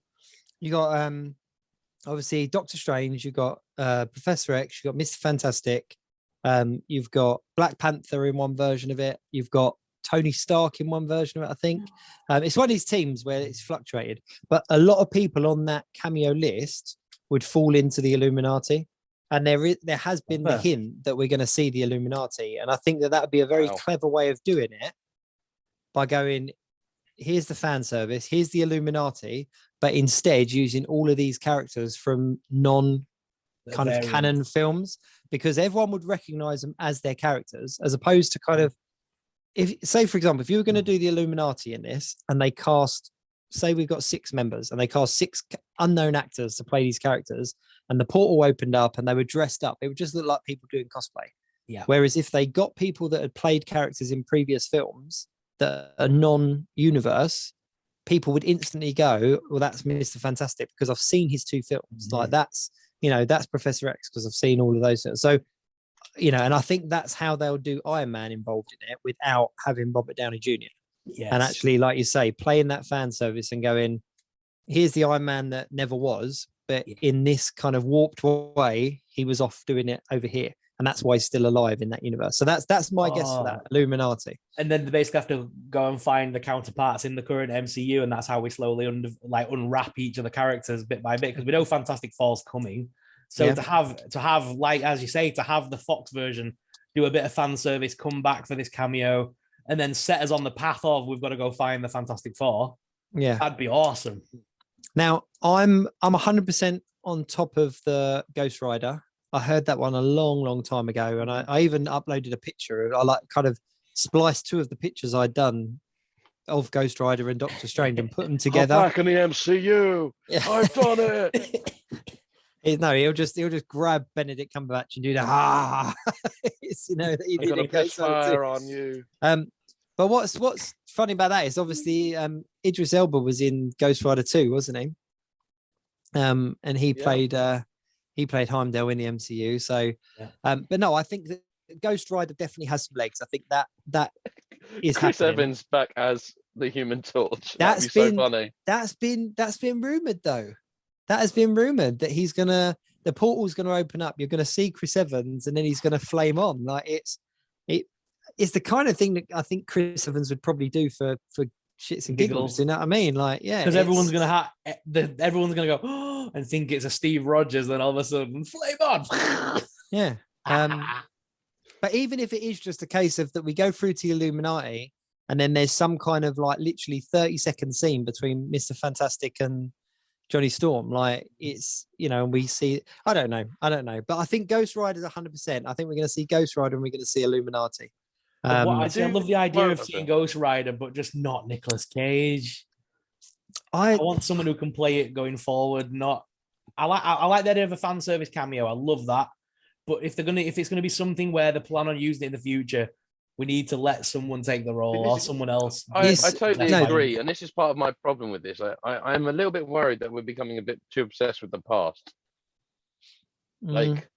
You got obviously Doctor Strange, you got Professor X, you got Mr. Fantastic, you've got Black Panther in one version of it, you've got Tony Stark in one version of it, I think. It's one of these teams where it's fluctuated, but a lot of people on that cameo list would fall into the Illuminati. And there has been the hint that we're going to see the Illuminati. And I think that would be a very clever way of doing it, by going, here's the fan service, here's the Illuminati, but instead using all of these characters from non-kind of canon films, because everyone would recognize them as their characters, as opposed to kind of, if say, for example, if you were going to do the Illuminati in this and they cast, say we've got 6 members and they cast 6 unknown actors to play these characters, and the portal opened up and they were dressed up, it would just look like people doing cosplay. Yeah. Whereas if they got people that had played characters in previous films that are non-universe, people would instantly go, well, that's Mr. Fantastic because I've seen his 2 films. Like that's Professor X because I've seen all of those. So, and I think that's how they'll do Iron Man involved in it without having Robert Downey Jr. Yes. And actually, like you say, playing that fan service and going, here's the Iron Man that never was, but in this kind of warped way, he was off doing it over here. And that's why he's still alive in that universe. So that's my guess for that Illuminati. And then they basically have to go and find the counterparts in the current MCU, and that's how we slowly unwrap each of the characters bit by bit, because we know Fantastic Four's coming. So to have like, as you say, to have the Fox version do a bit of fan service, come back for this cameo, and then set us on the path of we've got to go find the Fantastic Four. Yeah, that'd be awesome. Now I'm 100% on top of the Ghost Rider. I heard that one a long time ago, and I even uploaded a picture. I like kind of spliced 2 of the pictures I'd done of Ghost Rider and Doctor Strange and put them together. I'm back in the MCU. I've done it. He'll just grab Benedict Cumberbatch and do that. It's, that he did a piss fire on you. But what's funny about that is obviously Idris Elba was in Ghost Rider 2, wasn't he? And he played Heimdall in the MCU. So, but no, I think that Ghost Rider definitely has some legs. I think that is Chris happening. Evans back as the Human Torch. That'd be so funny. That's been rumored though. That has been rumored that the portal's gonna open up. You're gonna see Chris Evans, and then he's gonna flame on. Like it's the kind of thing that I think Chris Evans would probably do for shits and giggles. You know what I mean? Like, yeah, because everyone's gonna go and think it's a Steve Rogers, then all of a sudden flame on. Yeah. But even if it is just a case of that we go through to the Illuminati and then there's some kind of like literally 30-second scene between Mr. Fantastic and Johnny Storm, like it's, and we see, I don't know. But I think Ghost Rider is 100%. I think we're going to see Ghost Rider and we're going to see Illuminati. I love the idea of seeing Ghost Rider, but just not Nicolas Cage. I want someone who can play it going forward. I like the idea of a fan service cameo. I love that. But if it's gonna be something where they plan on using it in the future, we need to let someone take the role or someone else. I totally agree, and this is part of my problem with this. I'm a little bit worried that we're becoming a bit too obsessed with the past. Like,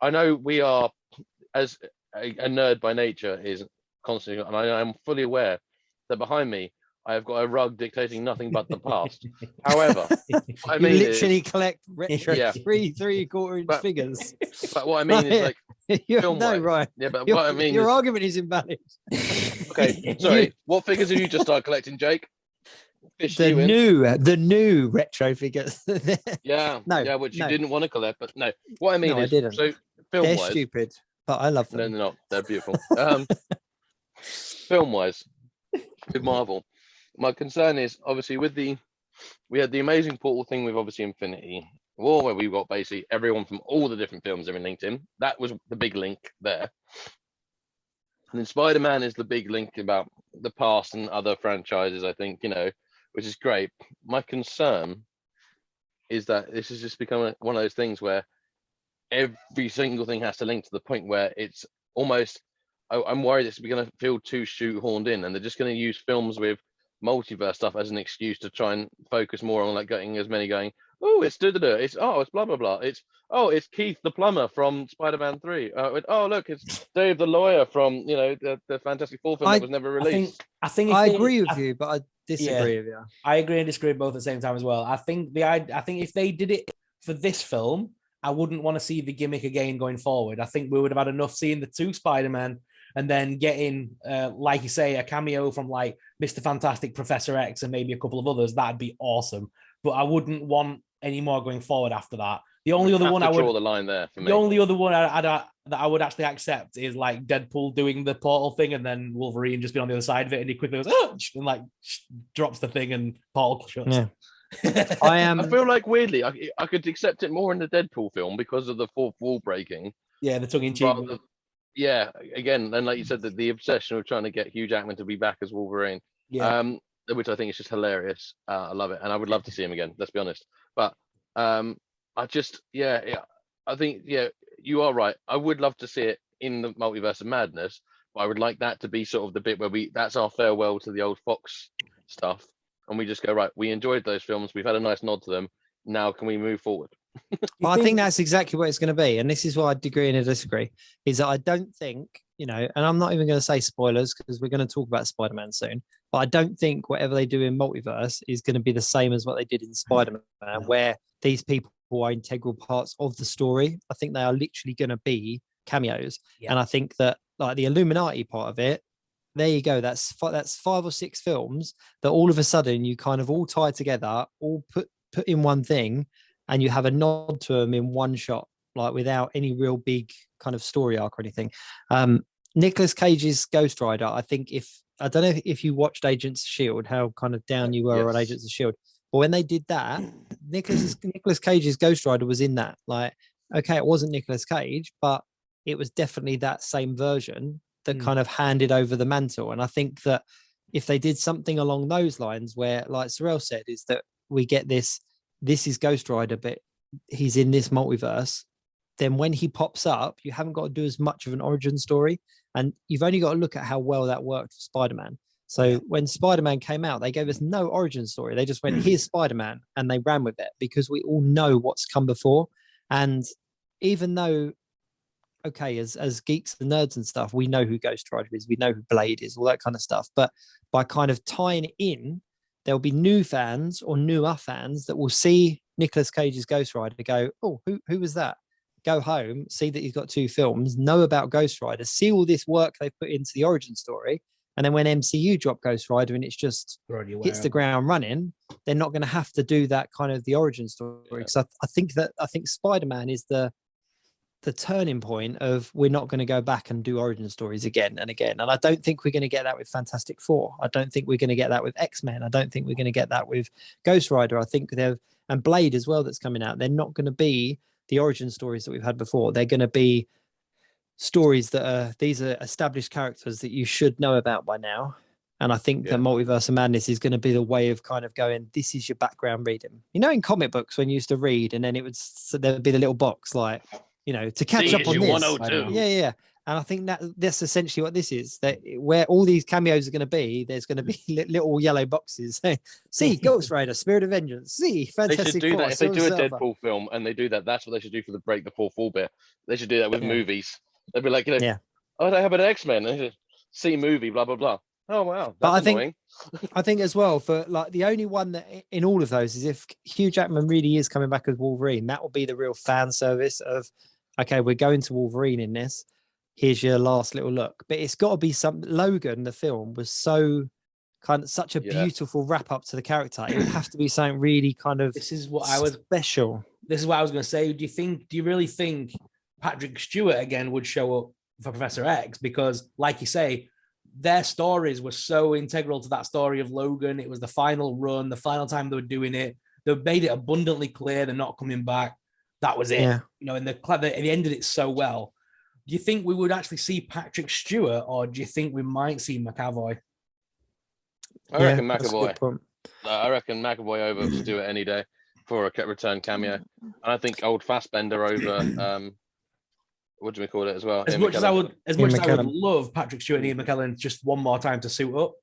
I know we are, as a nerd by nature, is constantly, and I am fully aware that behind me I have got a rug dictating nothing but the past. However, I mean, you literally collect retro 3/4-inch figures. But what I mean is like film right. Yeah, but what I mean your argument is invalid. Okay, sorry. What figures have you just started collecting, Jake? The new retro figures. Which you didn't want to collect, but no. What I mean is, I didn't. So they're stupid, but I love them. No, they're not. They're beautiful. Film-wise, with Marvel. My concern is obviously we had the amazing portal thing with obviously Infinity. War, where we've got basically everyone from all the different films have been linked in. That was the big link there. And then Spider-Man is the big link about the past and other franchises, I think, which is great. My concern is that this has just become one of those things where every single thing has to link to the point where it's almost, I'm worried it's going to feel too shoehorned in, and they're just going to use films with multiverse stuff as an excuse to try and focus more on like getting as many going, oh, it's it's blah blah blah, it's Keith the plumber from Spider-Man 3, look, it's Dave the lawyer from the Fantastic Four film that was never released. I agree with you, but I disagree with you. I agree and disagree both at the same time as well. I think if they did it for this film, I wouldn't want to see the gimmick again going forward. I think we would have had enough seeing the two Spider-Man and then getting, like you say, a cameo from like Mr. Fantastic, Professor X, and maybe a couple of others. That'd be awesome. But I wouldn't want any more going forward after that. The only other one I would draw the line there for me. The only other one that I would actually accept is like Deadpool doing the portal thing and then Wolverine just being on the other side of it and he quickly goes, oh, and like drops the thing and portal shuts. Yeah. I feel like weirdly I could accept it more in the Deadpool film because of the fourth wall breaking. Yeah, the tongue in cheek. Yeah, again, and like you said, the obsession of trying to get Hugh Jackman to be back as Wolverine, which I think is just hilarious. I love it, and I would love to see him again. Let's be honest, but I just, I think, you are right. I would love to see it in the Multiverse of Madness, but I would like that to be sort of the bit where that's our farewell to the old Fox stuff, and we just go, right, we enjoyed those films, we've had a nice nod to them. Now can we move forward? Well, I think that's exactly what it's going to be. And this is why I agree and I disagree, is that I don't think, and I'm not even going to say spoilers because we're going to talk about Spider-Man soon, but I don't think whatever they do in Multiverse is going to be the same as what they did in Spider-Man, where these people are integral parts of the story. I think they are literally going to be cameos. Yeah. And I think that like the Illuminati part of it, there you go. That's 5 or 6 films that all of a sudden you kind of all tie together, all put in one thing, and you have a nod to them in one shot, like without any real big kind of story arc or anything. Nicolas Cage's Ghost Rider, I think I don't know if you watched Agents of S.H.I.E.L.D., how kind of down you were on Agents of S.H.I.E.L.D., but when they did that, Nicolas Cage's Ghost Rider was in that. Like, okay, it wasn't Nicolas Cage, but it was definitely that same version that kind of handed over the mantle. And I think that if they did something along those lines where, like Sorrell said, is that we get this is Ghost Rider, but he's in this multiverse, then when he pops up, you haven't got to do as much of an origin story. And you've only got to look at how well that worked for Spider-Man. So when Spider-Man came out, they gave us no origin story. They just went, here's Spider-Man, and they ran with it because we all know what's come before. And even though, okay, as geeks and nerds and stuff, we know who Ghost Rider is, we know who Blade is, all that kind of stuff. But by kind of tying it in, there'll be new fans or newer fans that will see Nicolas Cage's Ghost Rider go, oh, who was that? Go home, see that he's got 2 films, know about Ghost Rider, see all this work they put into the origin story. And then when MCU drop Ghost Rider and it's just hits the ground running, they're not going to have to do that kind of the origin story. So I think Spider-Man is the turning point of we're not going to go back and do origin stories again and again. And I don't think we're going to get that with Fantastic Four. I don't think we're going to get that with X-Men. I don't think we're going to get that with Ghost Rider. I think and Blade as well that's coming out. They're not going to be the origin stories that we've had before. They're going to be stories that these are established characters that you should know about by now. And I think the Multiverse of Madness is going to be the way of kind of going, this is your background reading. In comic books when you used to read and then there would be the little box like, to catch up on this. 102. Yeah. And I think that's essentially what this is. That where all these cameos are going to be, there's going to be little yellow boxes. See, Ghost Rider, Spirit of Vengeance. See, Fantastic They should do Four, that. If they do a Deadpool film and they do that, that's what they should do for the break the fourth wall bit. They should do that with movies. They'd be like, oh, they have an X-Men. And see movie, blah, blah, blah. Oh, wow. That's annoying. I think as well, for like the only one that in all of those is if Hugh Jackman really is coming back as Wolverine, that will be the real fan service of, okay, we're going to Wolverine in this. Here's your last little look. But it's got to be Logan, the film, was such a beautiful wrap up to the character. It would have to be something really kind of special. This is what I was going to say. Do you really think Patrick Stewart again would show up for Professor X? Because like you say, their stories were so integral to that story of Logan. It was the final run, the final time they were doing it. They made it abundantly clear they're not coming back. That was it. Yeah. You know, and they ended it so well. Do you think we would actually see Patrick Stewart, or do you think we might see McAvoy? I reckon McAvoy. I reckon McAvoy over Stewart any day for a return cameo. And I think old Fassbender over what do we call it as well? As much as I would love Patrick Stewart and Ian McKellen just one more time to suit up,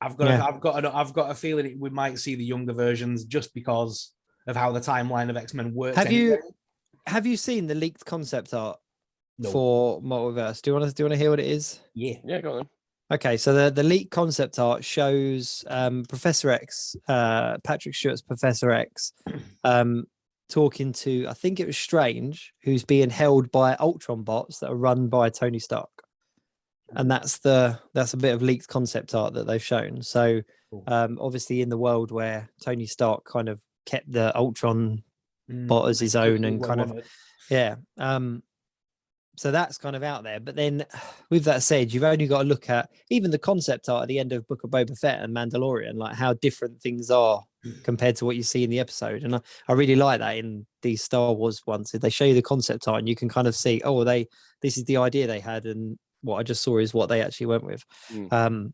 I've got a feeling we might see the younger versions just because of how the timeline of X-Men works. Have you seen the leaked concept art for Multiverse? Do you want to hear what it is? Yeah, go on then. Okay, so the leaked concept art shows Professor X, Patrick Stewart's Professor X, talking to, I think it was Strange, who's being held by Ultron bots that are run by Tony Stark, and that's a bit of leaked concept art that they've shown. So obviously in the world where Tony Stark kind of kept the Ultron bot as his own and kind of so that's kind of out there. But then with that said, you've only got to look at even the concept art at the end of Book of Boba Fett and Mandalorian, like how different things are compared to what you see in the episode. And I really like that in these Star Wars ones. They show you the concept art and you can kind of see, this is the idea they had, and what I just saw is what they actually went with. And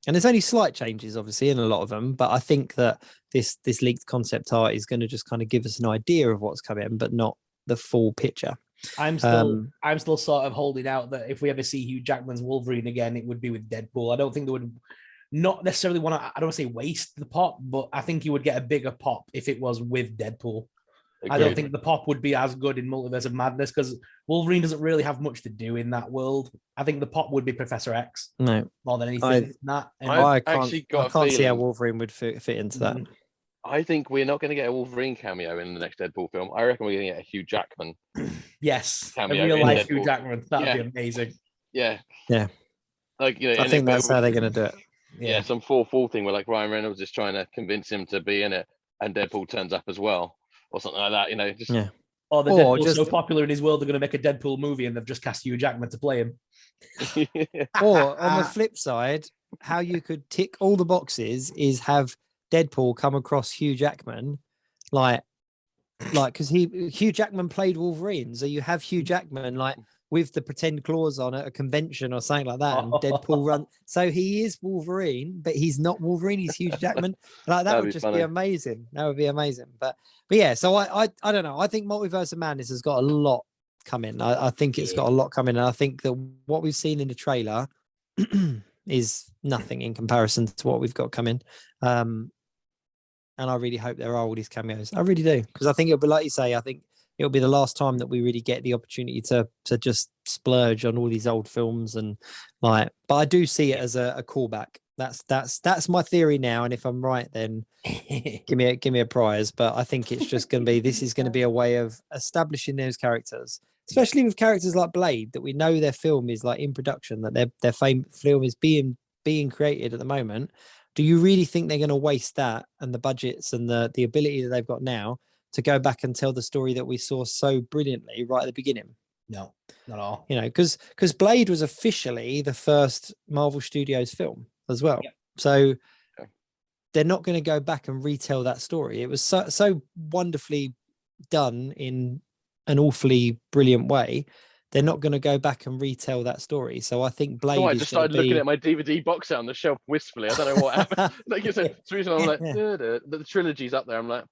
there's only slight changes, obviously, in a lot of them. But I think that this leaked concept art is going to just kind of give us an idea of what's coming, but not the full picture. I'm still sort of holding out that if we ever see Hugh Jackman's Wolverine again, it would be with Deadpool. I don't think they would not necessarily want to, I don't want to say waste the pop, but I think you would get a bigger pop if it was with Deadpool. Agreed. I don't think the pop would be as good in Multiverse of Madness because Wolverine doesn't really have much to do in that world. I think the pop would be Professor X. No. More than anything. I can't see how Wolverine would fit into that. I think we're not going to get a Wolverine cameo in the next Deadpool film. I reckon we're going to get a Hugh Jackman. Yes, cameo a real life Hugh Jackman. That would be amazing. Yeah. Like, you know, I think that's how they're going to do it. Yeah, some 4-4 thing where like Ryan Reynolds is trying to convince him to be in it, and Deadpool turns up as well, or something like that. You know, just Or Deadpool's so popular in his world, they're going to make a Deadpool movie and they've just cast Hugh Jackman to play him. Or on the flip side, how you could tick all the boxes is have Deadpool come across Hugh Jackman, like because Hugh Jackman played Wolverine, so you have Hugh Jackman like with the pretend claws on at a convention or something like that, and Deadpool run. So he is Wolverine, but he's not Wolverine. He's Hugh Jackman. Like that would just be amazing. That would be amazing. But yeah, so I don't know. I think Multiverse of Madness has got a lot coming. I think it's got a lot coming, and I think that what we've seen in the trailer is nothing in comparison to what we've got coming. And I really hope there are all these cameos. I really do, because I think it'll be like you say. I think it'll be the last time that we really get the opportunity to just splurge on all these old films and like. But I do see it as a callback. That's my theory now. And if I'm right, then give me a prize. But I think it's just going to be. This is going to be a way of establishing those characters, especially with characters like Blade, that we know their film is like in production, that their film is being created at the moment. Do you really think they're going to waste that and the budgets and the ability that they've got now to go back and tell the story that we saw so brilliantly right at the beginning? No, not at all. You know, because Blade was officially the first Marvel Studios film as well. Yep. So they're not going to go back and retell that story. It was so wonderfully done in an awfully brilliant way. They're not going to go back and retell that story. So I think Blade. I just started looking at my DVD box set on the shelf wistfully. I don't know what happened. Like you said, the reason I'm like, the trilogy's up there. I'm like,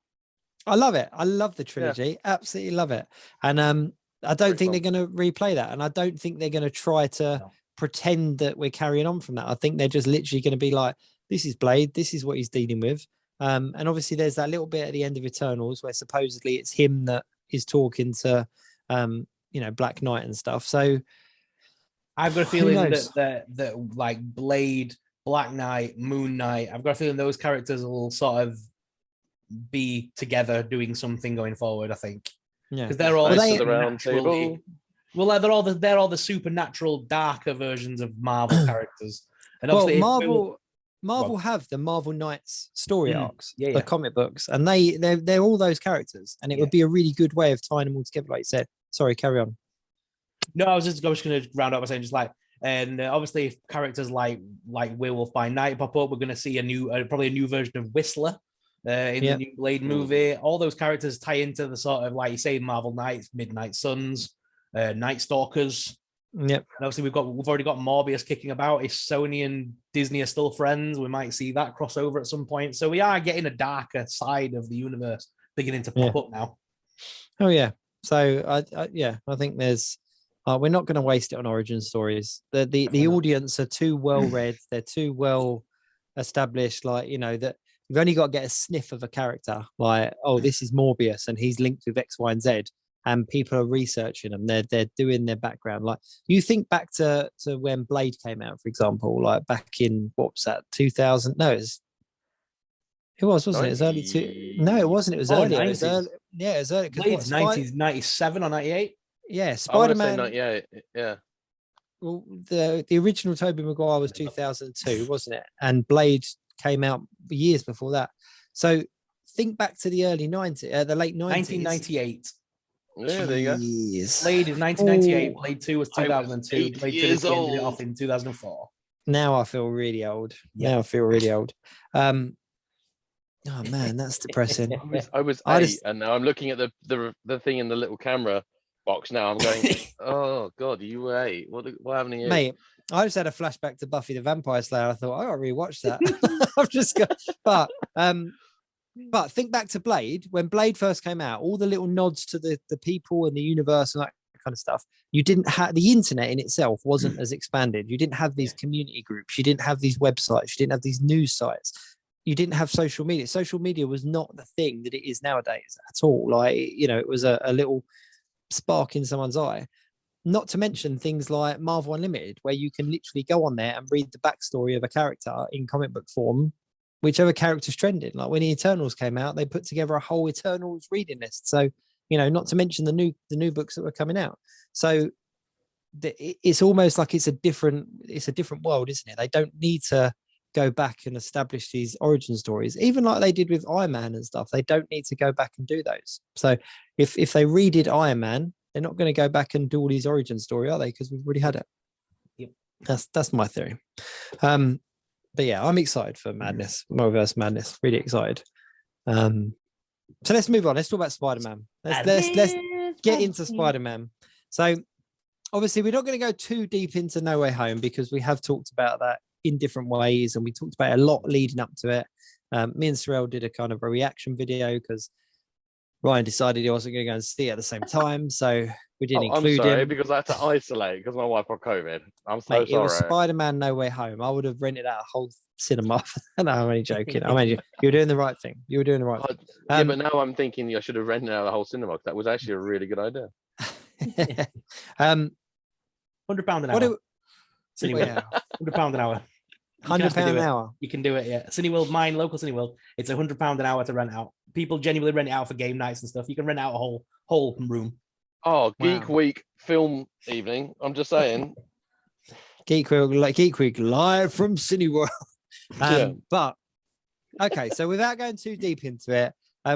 I love it. I love the trilogy. Absolutely love it. And I don't think they're going to replay that. And I don't think they're going to try to pretend that we're carrying on from that. I think they're just literally going to be like, this is Blade. This is what he's dealing with. And obviously there's that little bit at the end of Eternals where supposedly it's him that is talking to, Black Knight and stuff. So I've got a feeling that like Blade, Black Knight, Moon Knight, I've got a feeling those characters will sort of be together doing something going forward, I think. Yeah. Because they're all the round table. Well, they're all the supernatural, darker versions of Marvel characters. And obviously Marvel have the Marvel Knights story arcs, the comic books, and they're all those characters, and it would be a really good way of tying them all together, like you said. Sorry, carry on. No, I was just going to round up by saying just like, and obviously if characters like Werewolf by Night pop up, we're going to see probably a new version of Whistler in the new Blade movie. All those characters tie into the sort of, like you say, Marvel Knights, Midnight Suns, Night Stalkers. Yep. And obviously, we've already got Morbius kicking about. If Sony and Disney are still friends, we might see that crossover at some point. So we are getting a darker side of the universe beginning to pop up now. Oh yeah. So I think there's. We're not going to waste it on origin stories. The audience are too well read. They're too well established. Like, you know, that you've only got to get a sniff of a character. Like, oh, this is Morbius and he's linked with X, Y, and Z. And people are researching them. They're doing their background. Like, you think back to when Blade came out, for example, like back in, what was that, 2000? No, it wasn't it? It was early. No, it wasn't. It was early. It was early. Yeah, it was early. Blade's 97 or 98. Yeah, Spiderman. 98. Yeah. Well, the original Tobey Maguire was 2002, wasn't it? And Blade came out years before that. So think back to the early 90s, the late 90s. 1998. Yeah, there you go. Blade is 1998. Blade 2 was 2002. Blade 2 ended it off in 2004. Now I feel really old. Yeah. Now I feel really old. Oh man, that's depressing. I was 8, and now I'm looking at the thing in the little camera box. Now I'm going, oh god, you were 8. What happened to you, mate? I just had a flashback to Buffy the Vampire Slayer. I thought I gotta rewatch that. I've just got, but think back to Blade. When Blade first came out, all the little nods to the people and the universe and that kind of stuff. You didn't have the internet in itself wasn't as expanded. You didn't have these community groups. You didn't have these websites. You didn't have these news sites. You didn't have social media. Social media was not the thing that it is nowadays at all. Like, you know, it was a little spark in someone's eye. Not to mention things like Marvel Unlimited, where you can literally go on there and read the backstory of a character in comic book form, whichever character's trending. Like when the Eternals came out, they put together a whole Eternals reading list. So, you know, not to mention the new books that were coming out. So it's almost like it's a different world, isn't it? They don't need to go back and establish these origin stories, even like they did with Iron Man and stuff. They don't need to go back and do those. So if they redid Iron Man, they're not going to go back and do all these origin story, are they? Because we've already had it. Yep. That's my theory. But yeah, I'm excited for Madness, Multiverse Madness. Really excited. So let's move on. Let's talk about Spider-Man. Let's get into Spider-Man. So obviously we're not going to go too deep into No Way Home because we have talked about that in different ways, and we talked about it a lot leading up to it. Me and Sorrell did a kind of a reaction video because Ryan decided he wasn't going to go and see it at the same time, so we didn't include I'm sorry, him because I had to isolate because my wife got COVID. I'm so Mate, sorry. It was Spider-Man No Way Home. I would have rented out a whole cinema. No, I'm only joking. I mean, you were doing the right thing. You were doing the right thing. Yeah, but now I'm thinking I should have rented out the whole cinema because that was actually a really good idea. £100 an hour. Cineworld. £100 an hour. £100 an hour. You can do it, yeah. Cineworld, mine, local Cineworld. It's £100 an hour to rent out. People genuinely rent it out for game nights and stuff. You can rent out a whole room. Oh, Geek Week film evening. I'm just saying. Geek Week live from Cineworld. But okay, so without going too deep into it,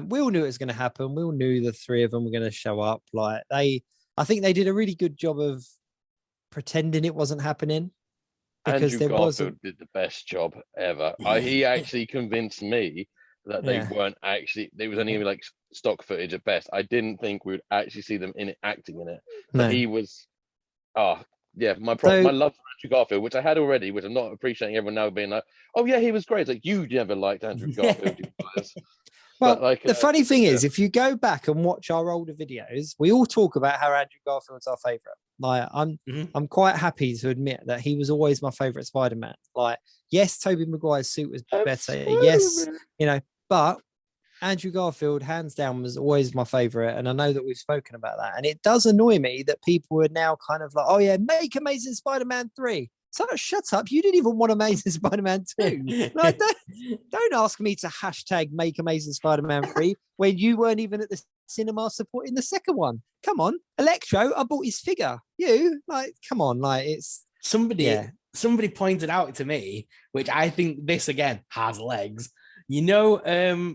we all knew it was going to happen. We all knew the three of them were going to show up. I think they did a really good job of pretending it wasn't happening. Because Andrew Garfield did the best job ever. He actually convinced me that they weren't actually. They was only like stock footage at best. I didn't think we would actually see them in it, acting in it. But he was. Oh yeah, my love for Andrew Garfield, which I had already, which I'm not appreciating everyone now being like, oh yeah, he was great. It's like you never liked Andrew Garfield, you guys. Well, like, the funny thing is, if you go back and watch our older videos, we all talk about how Andrew Garfield's our favorite. Like, I'm quite happy to admit that he was always my favorite Spider-Man. Like, yes, Tobey Maguire's suit was better. Yes, but Andrew Garfield, hands down, was always my favorite. And I know that we've spoken about that. And it does annoy me that people are now kind of like, oh yeah, make Amazing Spider-Man 3. So shut up. You didn't even want Amazing Spider-Man 2. Like, don't ask me to hashtag make Amazing Spider-Man 3 when you weren't even at the cinema supporting the second one. Come on. Electro, I bought his figure. You, like, come on. Like, it's somebody pointed out to me, which I think this again has legs. You know,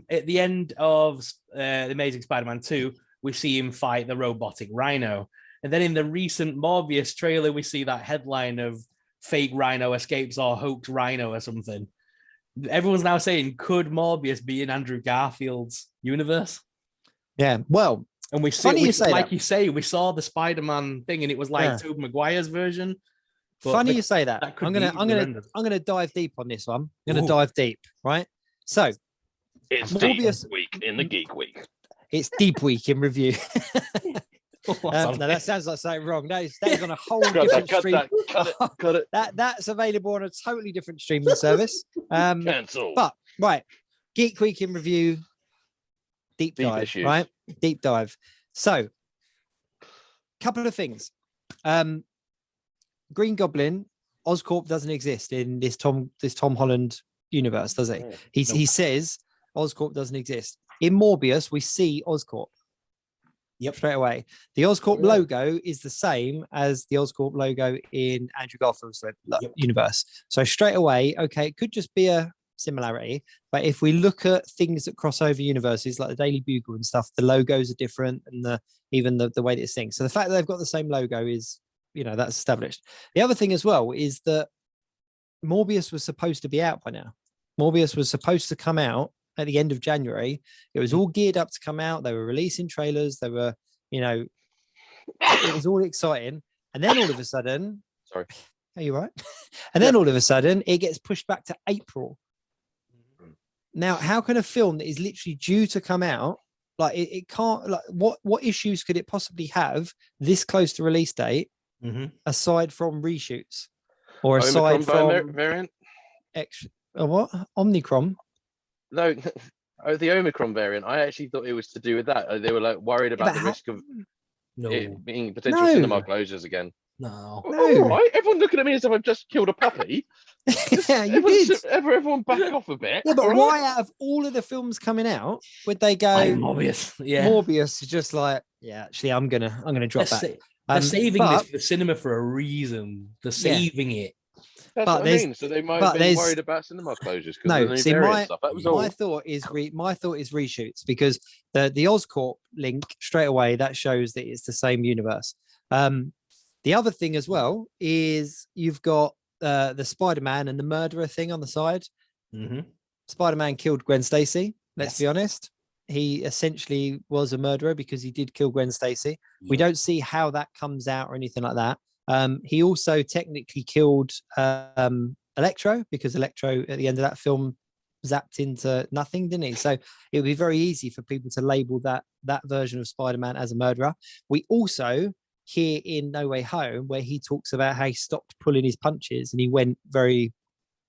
at the end of the Amazing Spider-Man 2, we see him fight the robotic Rhino. And then in the recent Morbius trailer, we see that headline of fake Rhino escapes or hoax Rhino or something. Everyone's now saying, could Morbius be in Andrew Garfield's universe? Yeah, well, and we see, you say, we saw the Spider-Man thing, and it was like Tobey Maguire's version. Funny you say that. I'm gonna dive deep on this one. I'm gonna dive deep, right? So it's Morbius week in the Geek Week. It's Deep Week in review. No, that sounds like something wrong. That is on a whole different stream. Cut it. That's available on a totally different streaming service. Cancel. But right, Geek Week in review, deep dive, issues. Right? Deep dive. So, couple of things. Green Goblin, Oscorp doesn't exist in this Tom Holland universe, does he? He says Oscorp doesn't exist. In Morbius, we see Oscorp. Yep, straight away. The Oscorp logo is the same as the Oscorp logo in Andrew Garfield's universe. So straight away, okay, it could just be a similarity. But if we look at things that cross over universes, like the Daily Bugle and stuff, the logos are different, and even the way that it's things. So the fact that they've got the same logo is, that's established. The other thing as well is that Morbius was supposed to be out by now. Morbius was supposed to come out at the end of January. It was all geared up to come out. They were releasing trailers. They were, it was all exciting. And then all of a sudden, sorry, are you right? And then all of a sudden, it gets pushed back to April. Now, how can a film that is literally due to come out, like it can't, like what issues could it possibly have this close to release date, aside from reshoots or aside from variant? What? Omicron? No, the Omicron variant. I actually thought it was to do with that. They were like worried about the risk of it being potential cinema closures again. No. All right. Everyone looking at me as if I've just killed a puppy. Yeah, you did. Everyone back off a bit. Yeah, but why out of all of the films coming out would they go Morbius? Yeah, Morbius is just like, actually, I'm gonna drop that. They're saving this for the cinema for a reason. They're saving it. That's what I mean. So they might have been worried about cinema closures. No, see, my thought is reshoots, because the Oscorp link straight away, that shows that it's the same universe. The other thing as well is you've got the Spider-Man and the murderer thing on the side. Spider-Man killed Gwen Stacy. Let's be honest. He essentially was a murderer because he did kill Gwen Stacy. We don't see how that comes out or anything like that. He also technically killed Electro, because Electro at the end of that film zapped into nothing, didn't he? So it would be very easy for people to label that version of Spider-Man as a murderer. We also hear in No Way Home where he talks about how he stopped pulling his punches and he went very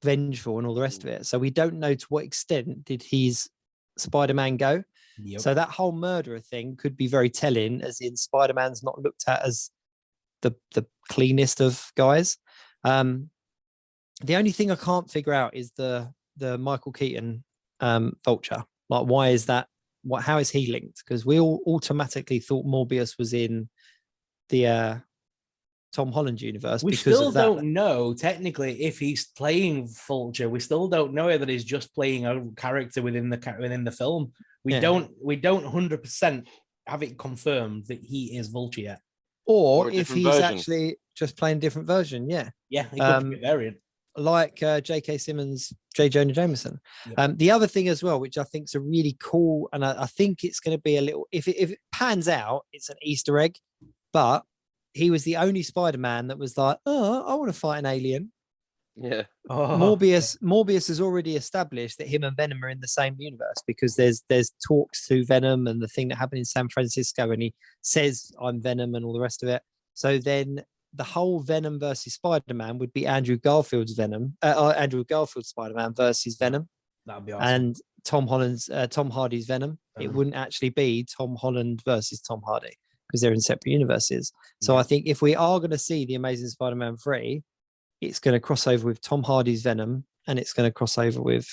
vengeful and all the rest of it. So we don't know to what extent did his Spider-Man go. So that whole murderer thing could be very telling, as in Spider-Man's not looked at as the cleanest of guys. The only thing I can't figure out is the Michael Keaton Vulture. Like, why is that? How is he linked? Because we all automatically thought Morbius was in the Tom Holland universe. We still don't know technically if he's playing Vulture. We still don't know that he's just playing a character within the film. We don't 100% have it confirmed that he is Vulture yet. Or if he's actually just playing a different version. Yeah, he could be a variant. Like J.K. Simmons, J. Jonah Jameson. The other thing as well, which I think is a really cool, and I think it's going to be a little, if it pans out, it's an Easter egg, but he was the only Spider-Man that was like, oh, I want to fight an alien. Yeah. Morbius has already established that him and Venom are in the same universe, because there's talks to Venom and the thing that happened in San Francisco, and he says, I'm Venom and all the rest of it. So then the whole Venom versus Spider-Man would be Andrew Garfield's Spider-Man versus Venom. That would be awesome. And Tom Hardy's Venom. It wouldn't actually be Tom Holland versus Tom Hardy, because they're in separate universes. So I think if we are going to see the Amazing Spider-Man 3, it's going to cross over with Tom Hardy's Venom, and it's going to cross over with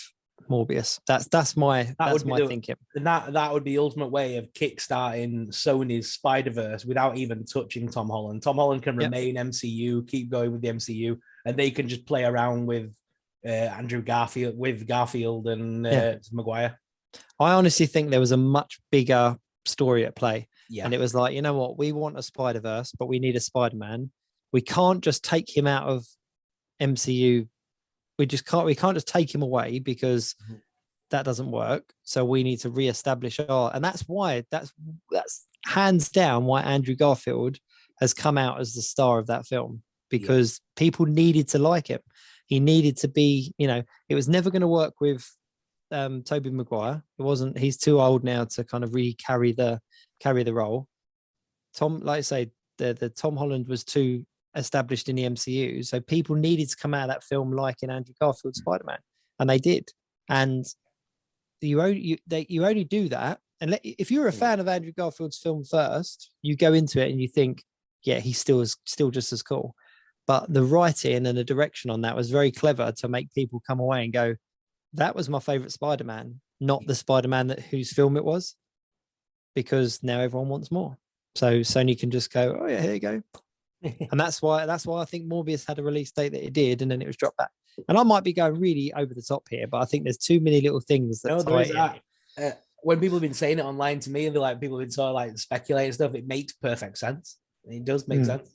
Morbius. That's my thinking. And that would be the ultimate way of kickstarting Sony's Spider-Verse without even touching Tom Holland. Tom Holland can remain MCU, keep going with the MCU, and they can just play around with Garfield and Maguire. I honestly think there was a much bigger story at play. And it was like, you know what? We want a Spider-Verse, but we need a Spider-Man. We can't just take him out of MCU we can't just take him away because that doesn't work. So we need to reestablish and that's hands down why Andrew Garfield has come out as the star of that film, because people needed to like him. He needed to be, it was never going to work with Tobey Maguire. It wasn't. He's too old now to kind of really carry the role. Tom, like I say, the Tom Holland was too established in the MCU, so people needed to come out of that film liking Andrew Garfield's Spider-Man, and they did. And you only do that, and if you're a fan of Andrew Garfield's film first, you go into it and you think, yeah, he's still just as cool. But the writing and the direction on that was very clever to make people come away and go, that was my favorite Spider-Man, not the Spider-Man whose film it was, because now everyone wants more. So Sony can just go, oh yeah, here you go. And that's why I think Morbius had a release date that it did, and then it was dropped back. And I might be going really over the top here, but I think there's too many little things that when people have been saying it online to me, and they're like, people have been sort of like speculating stuff, it makes perfect sense. It does make sense.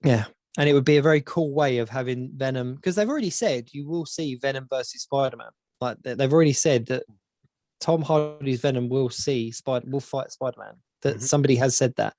Yeah. And it would be a very cool way of having Venom, because they've already said you will see Venom versus Spider-Man. Like they've already said that Tom Hardy's Venom will fight Spider-Man. That somebody has said that,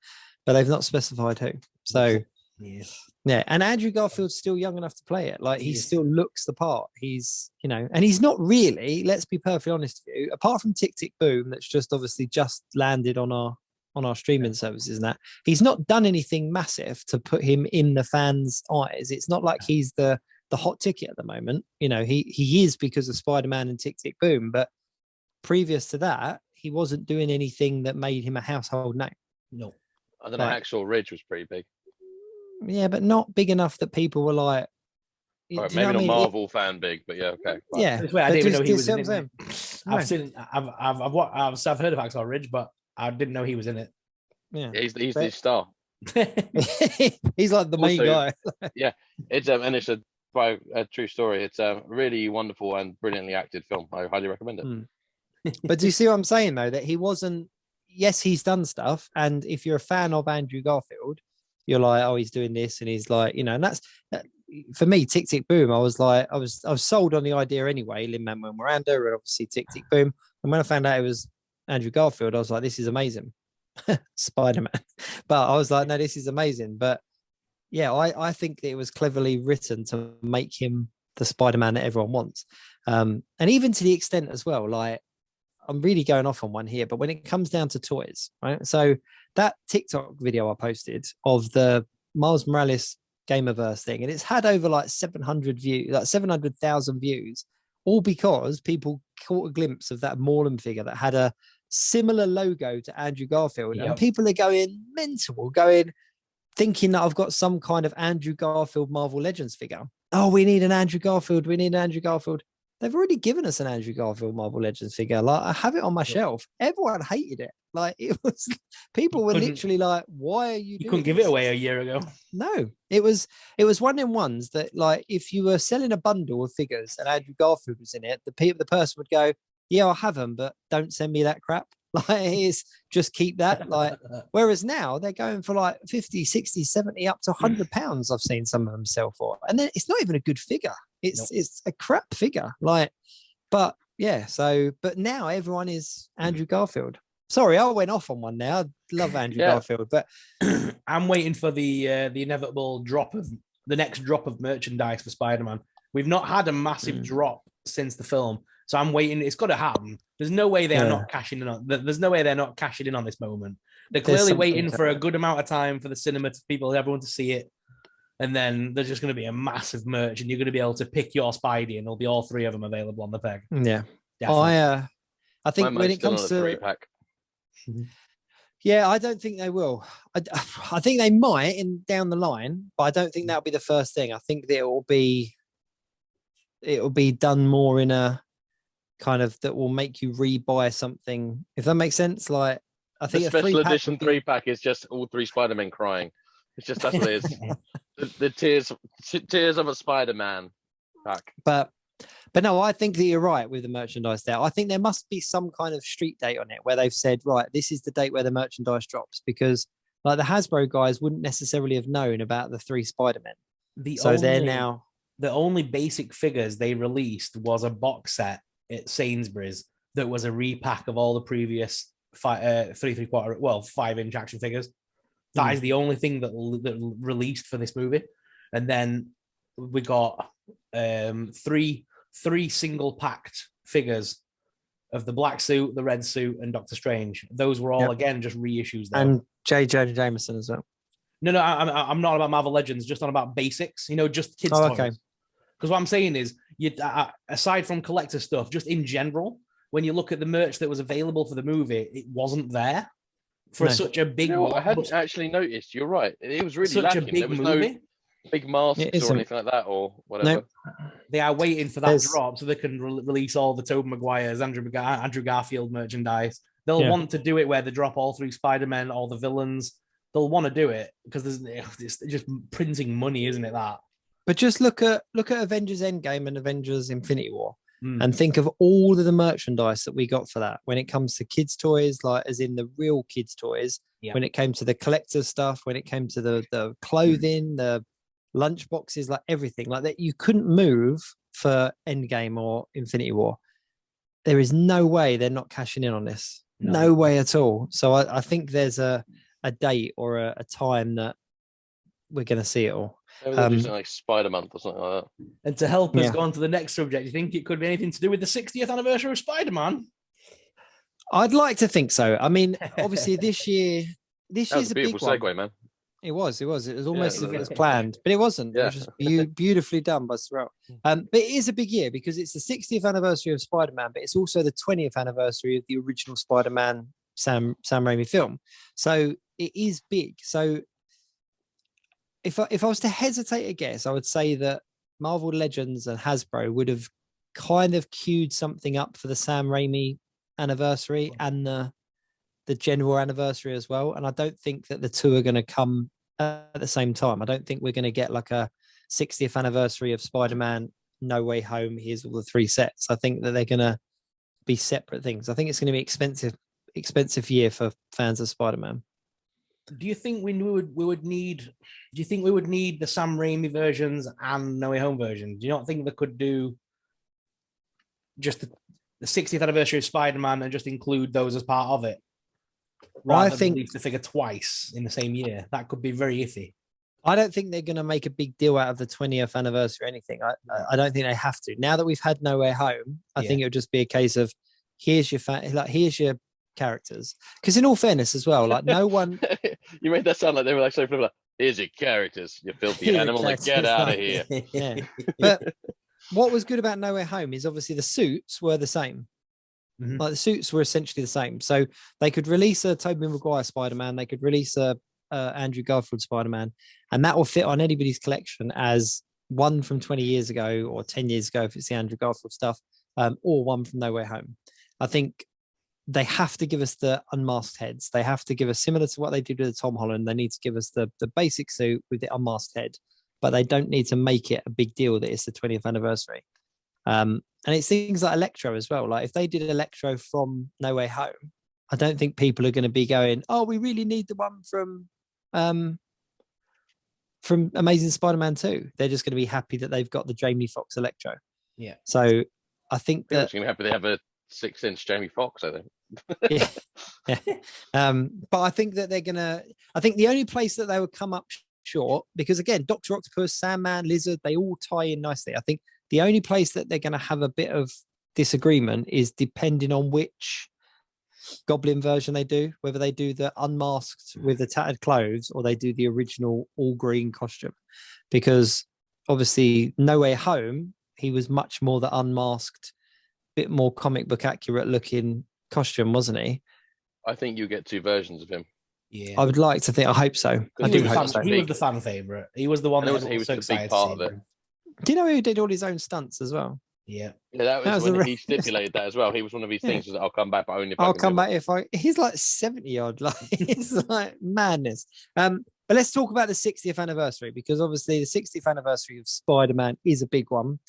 but they've not specified who. So yeah, and Andrew Garfield's still young enough to play it. Like he still looks the part. He's and he's not really. Let's be perfectly honest with you. Apart from Tick Tick Boom, that's just obviously just landed on our streaming services, and that he's not done anything massive to put him in the fans' eyes. It's not like he's the hot ticket at the moment. He is because of Spider-Man and Tick Tick Boom, but previous to that, he wasn't doing anything that made him a household name. No. I don't know. Hacksaw Ridge was pretty big. Yeah, but not big enough that people were like. Right, maybe not Marvel fan big, but yeah, okay. Well, yeah, I didn't even know he was in it. I've heard of Hacksaw Ridge, but I didn't know he was in it. Yeah, he's the star. He's like the main guy. Yeah, it's and it's a true story. It's a really wonderful and brilliantly acted film. I highly recommend it. But do you see what I'm saying though? That he wasn't. Yes, he's done stuff, and if you're a fan of Andrew Garfield, you're like, oh, he's doing this, and he's like, and that's for me. Tick Tick Boom. I was like, I was sold on the idea anyway. Lin-Manuel Miranda, and obviously Tick Tick Boom. And when I found out it was Andrew Garfield, I was like, this is amazing. Spider-Man. But I was like, no, this is amazing. But yeah, I think that it was cleverly written to make him the Spider-Man that everyone wants. And even to the extent as well, like, I'm really going off on one here, but when it comes down to toys, right? So that TikTok video I posted of the Miles Morales Gamerverse thing, and it's had over like 700 views, like 700,000 views, all because people caught a glimpse of that Morlun figure that had a similar logo to Andrew Garfield. And people are going mental, thinking that I've got some kind of Andrew Garfield Marvel Legends figure. Oh, we need an Andrew Garfield. They've already given us an Andrew Garfield Marvel Legends figure. Like, I have it on my shelf. Everyone hated it. Like, it was, people were literally like, why are you couldn't give it away a year ago. No, it was one of them ones that, like, if you were selling a bundle of figures and Andrew Garfield was in it, the person would go, yeah, I'll have them, but don't send me that crap. Like, it's just keep that. Like, whereas now they're going for like 50, 60, 70, up to £100. I've seen some of them sell for. And then it's not even a good figure. It's a crap figure. Like, but yeah, but now everyone is Andrew Garfield. Sorry, I went off on one now. I love Andrew Garfield, but I'm waiting for the inevitable the next drop of merchandise for Spider-Man. We've not had a massive drop since the film. So I'm waiting. It's got to happen. There's no way they are not cashing in on. There's no way they're not cashing in on this moment. They're clearly waiting for a good amount of time for the cinema, everyone to see it, and then there's just going to be a massive merch, and you're going to be able to pick your Spidey, and there'll be all three of them available on the peg. Yeah, definitely. I think when it comes to 3-pack. Yeah, I don't think they will. I think they might down the line, but I don't think that'll be the first thing. I think that it will be done more in a kind of that will make you rebuy something, if that makes sense. Like, I think the special edition 3-pack is just all three Spider-Men crying. It's just that's what it is. the tears of a Spider-Man pack. But no, I think that you're right with the merchandise there. I think there must be some kind of street date on it where they've said, right, this is the date where the merchandise drops, because like the Hasbro guys wouldn't necessarily have known about the three Spider-Men. They're now. the only basic figures they released was a box set at Sainsbury's that was a repack of all the previous 5-inch action figures. That is the only thing that released for this movie. And then we got three single packed figures of the black suit, the red suit, and Doctor Strange. Those were all again just reissues. Though. And J. Jonah Jameson as well. No, I'm not about Marvel Legends. Just on about basics. Just kids' toys. Okay. Because what I'm saying is, aside from collector stuff, just in general, when you look at the merch that was available for the movie, it wasn't there for such a big. I hadn't actually noticed. You're right. It was really such a big there was movie. No big masks or anything like that, or whatever. No. They are waiting for that drop so they can release all the Tobey Maguire's, Andrew Garfield merchandise. They'll want to do it where they drop all 3 Spider-Men, all the villains. They'll want to do it because it's just printing money, isn't it? That. But just look at Avengers Endgame and Avengers Infinity War, and think of all of the merchandise that we got for that. When it comes to kids' toys, like as in the real kids' toys. When it came to the collector stuff, when it came to the clothing, the lunch boxes, like everything like that, you couldn't move for Endgame or Infinity War. There is no way they're not cashing in on this. No way at all. So I think there's a date or a time that we're going to see it all. Like Spider-Man or something like that. And to help us go on to the next subject, do you think it could be anything to do with the 60th anniversary of Spider-Man? I'd like to think so. I mean, obviously this year's a big segue, one. Man. It was almost as if it was planned, but it wasn't. It was just beautifully done by SuperSorrell. But it is a big year because it's the 60th anniversary of Spider-Man, but it's also the 20th anniversary of the original Spider-Man Sam Raimi film. So it is big. So if I was to hesitate a guess, I would say that Marvel Legends and Hasbro would have kind of queued something up for the Sam Raimi anniversary and the general anniversary as well. And I don't think that the two are going to come at the same time. I don't think we're going to get like a 60th anniversary of Spider-Man No Way Home. Here's all the 3 sets. I think that they're going to be separate things. I think it's going to be expensive year for fans of Spider-Man. Do you think we would need? Do you think we would need the Sam Raimi versions and No Way Home version? Do you not think they could do just the 60th anniversary of Spider-Man and just include those as part of it? Rather than release the figure twice in the same year. That could be very iffy. I don't think they're going to make a big deal out of the 20th anniversary or anything. I don't think they have to. Now that we've had No Way Home, I think it would just be a case of here's your characters. Because in all fairness as well, like no one... You made that sound like they were like so like, here's your characters, you filthy animal, like, get out of here. Yeah. But what was good about No Way Home is obviously the suits were the same. Mm-hmm. Like the suits were essentially the same. So they could release a Tobey Maguire Spider-Man, they could release a Andrew Garfield Spider-Man, and that will fit on anybody's collection as one from 20 years ago or 10 years ago if it's the Andrew Garfield stuff, or one from No Way Home. I think they have to give us the unmasked heads. They have to give us, similar to what they did with Tom Holland, they need to give us the basic suit with the unmasked head, but they don't need to make it a big deal that it's the 20th anniversary. And it's things like Electro as well. Like if they did Electro from No Way Home, I don't think people are going to be going, oh, we really need the one from Amazing Spider-Man 2. They're just going to be happy that they've got the Jamie Foxx Electro. Yeah. So I think that... They're happy they have a 6-inch Jamie Foxx, I think. But I think that they're going to... I think the only place that they would come up short, because again, Dr. Octopus, Sandman, Lizard, they all tie in nicely. I think the only place that they're going to have a bit of disagreement is depending on which Goblin version they do, whether they do the unmasked with the tattered clothes or they do the original all green costume, because obviously No Way Home, he was much more the unmasked, bit more comic book accurate looking costume, wasn't he? I think you get 2 versions of him. Yeah, I would like to think. I hope so. I do hope so. He was the fan favorite. He was the one that he was the big part of it. Do you know who did all his own stunts as well? Yeah, that was when he stipulated that as well. He was one of these things that I'll come back, but only if I'll come back if I. He's like 70 odd, like it's like madness. But let's talk about the 60th anniversary, because obviously the 60th anniversary of Spider-Man is a big one.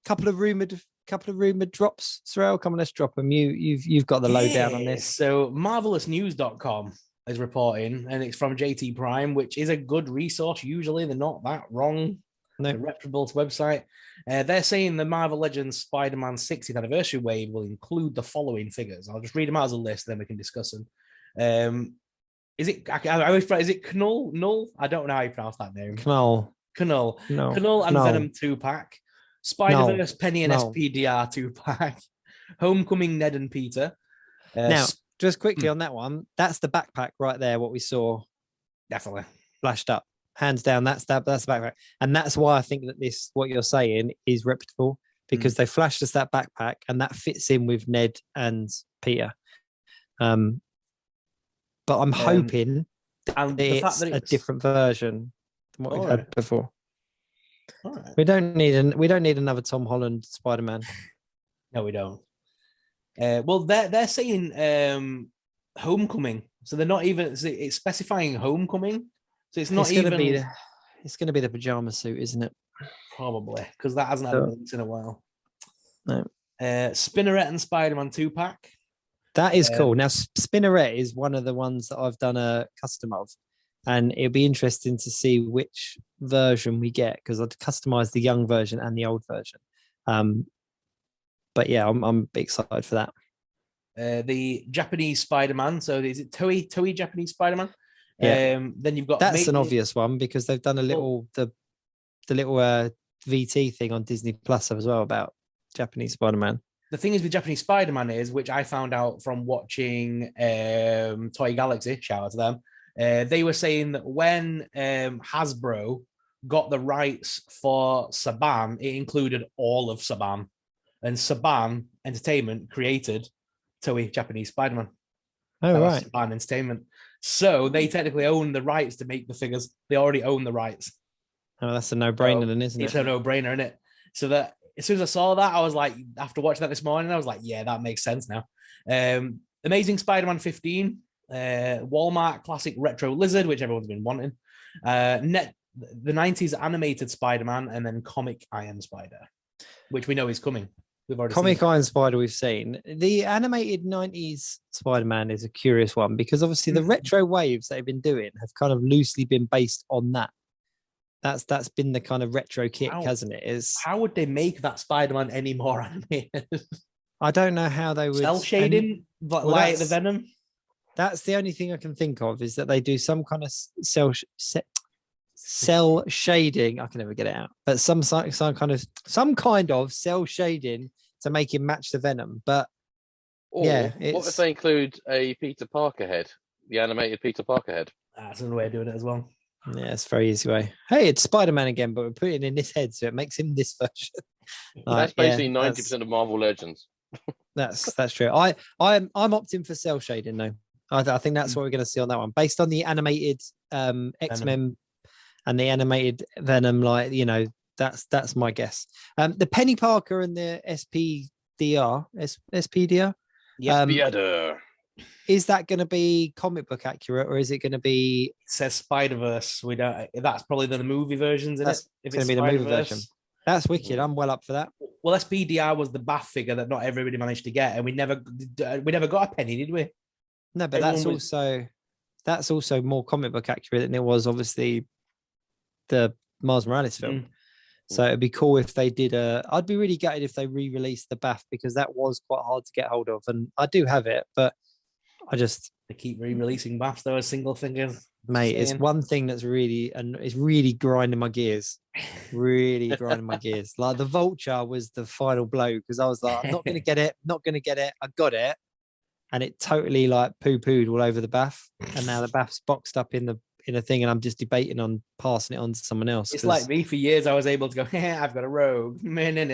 Couple of rumored drops. Sorrell, come on, let's drop them. You've got the lowdown on this. So marvelousnews.com is reporting, and it's from JT Prime, which is a good resource. Usually they're not that wrong. the reputable website. They're saying the Marvel Legends Spider-Man 60th anniversary wave will include the following figures. I'll just read them out as a list, then we can discuss them. Is it Knull? Null? I don't know how you pronounce that name. Knull And Venom 2-pack. Spider-Verse Penny and SPDR 2-pack. Homecoming Ned and Peter. Now, just quickly on that one, that's the backpack right there, what we saw. Definitely. Flashed up. Hands down, that's the backpack. And that's why I think that what you're saying is reputable, because they flashed us that backpack and that fits in with Ned and Peter. But I'm hoping that it's a different version than what we've had before. All right. We don't need another Tom Holland Spider-Man. No, we don't. Well, they're saying Homecoming, so they're not even. It's specifying Homecoming, so it's not even. It's going to be the pajama suit, isn't it? Probably, because that hasn't had a in a while. No. Spinneret and Spider-Man 2-pack. That is cool. Now, Spinneret is one of the ones that I've done a custom of, and it'll be interesting to see which version we get, because I'd customize the young version and the old version. But yeah, I'm excited for that. The Japanese Spider-Man. So is it Toei Japanese Spider-Man? Yeah. Then you've got an obvious one, because they've done a little the little VT thing on Disney Plus as well about Japanese Spider-Man. The thing is with Japanese Spider-Man is, which I found out from watching Toy Galaxy, shout out to them, they were saying that when Hasbro got the rights for Saban, it included all of Saban. And Saban Entertainment created Toei Japanese Spider-Man. Oh, right. Saban Entertainment. So they technically own the rights to make the figures. They already own the rights. Oh, that's a no-brainer then, isn't it? It's a no-brainer, isn't it? So that as soon as I saw that, I was like, after watching that this morning, I was like, yeah, that makes sense now. Amazing Spider-Man 15, Walmart Classic Retro Lizard, which everyone's been wanting. The 90s animated Spider-Man, and then comic Iron Spider, which we know is coming. We've already comic seen. Iron Spider we've seen. The animated 90s Spider-Man is a curious one, because obviously the retro waves they've been doing have kind of loosely been based on that. That's been the kind of retro kick, hasn't it? How would they make that Spider-Man any more animated? I don't know how they would. Cell shading, like the Venom. That's the only thing I can think of, is that they do some kind of cell shading. I can never get it out, but some kind of cell shading to make him match the Venom. But what if they include a Peter Parker head, the animated Peter Parker head? That's another way of doing it as well. Yeah, it's a very easy way. Hey, it's Spider-Man again, but we're putting in this head, so it makes him this version. That's basically 90% of Marvel Legends. That's true. I'm opting for cell shading though. I think that's what we're going to see on that one, based on the animated X-Men and the animated Venom. Like, you know, that's my guess. The Penny Parker and the SPDR. Yeah. Is that going to be comic book accurate, or is it going to be? It says Spider-Verse. We don't. That's probably the movie versions. It's going to be the movie version. That's wicked. I'm well up for that. Well, SPDR was the Bath figure that not everybody managed to get, and we never got a penny, did we? No, but that's also more comic book accurate than it was obviously the Miles Morales film. So it'd be cool if they did I'd be really gutted if they re-released the Bath, because that was quite hard to get hold of, and I do have it, but they keep re-releasing Baths though as single fingers. Mate, it's one thing that's really grinding my gears. Really grinding my gears. Like the Vulture was the final blow, because I was like, I'm not gonna get it, I got it. And it totally like poo-pooed all over the Bath. And now the Bath's boxed up in a thing, and I'm just debating on passing it on to someone else. It's like me for years. I was able to go, I've got a rogue. And then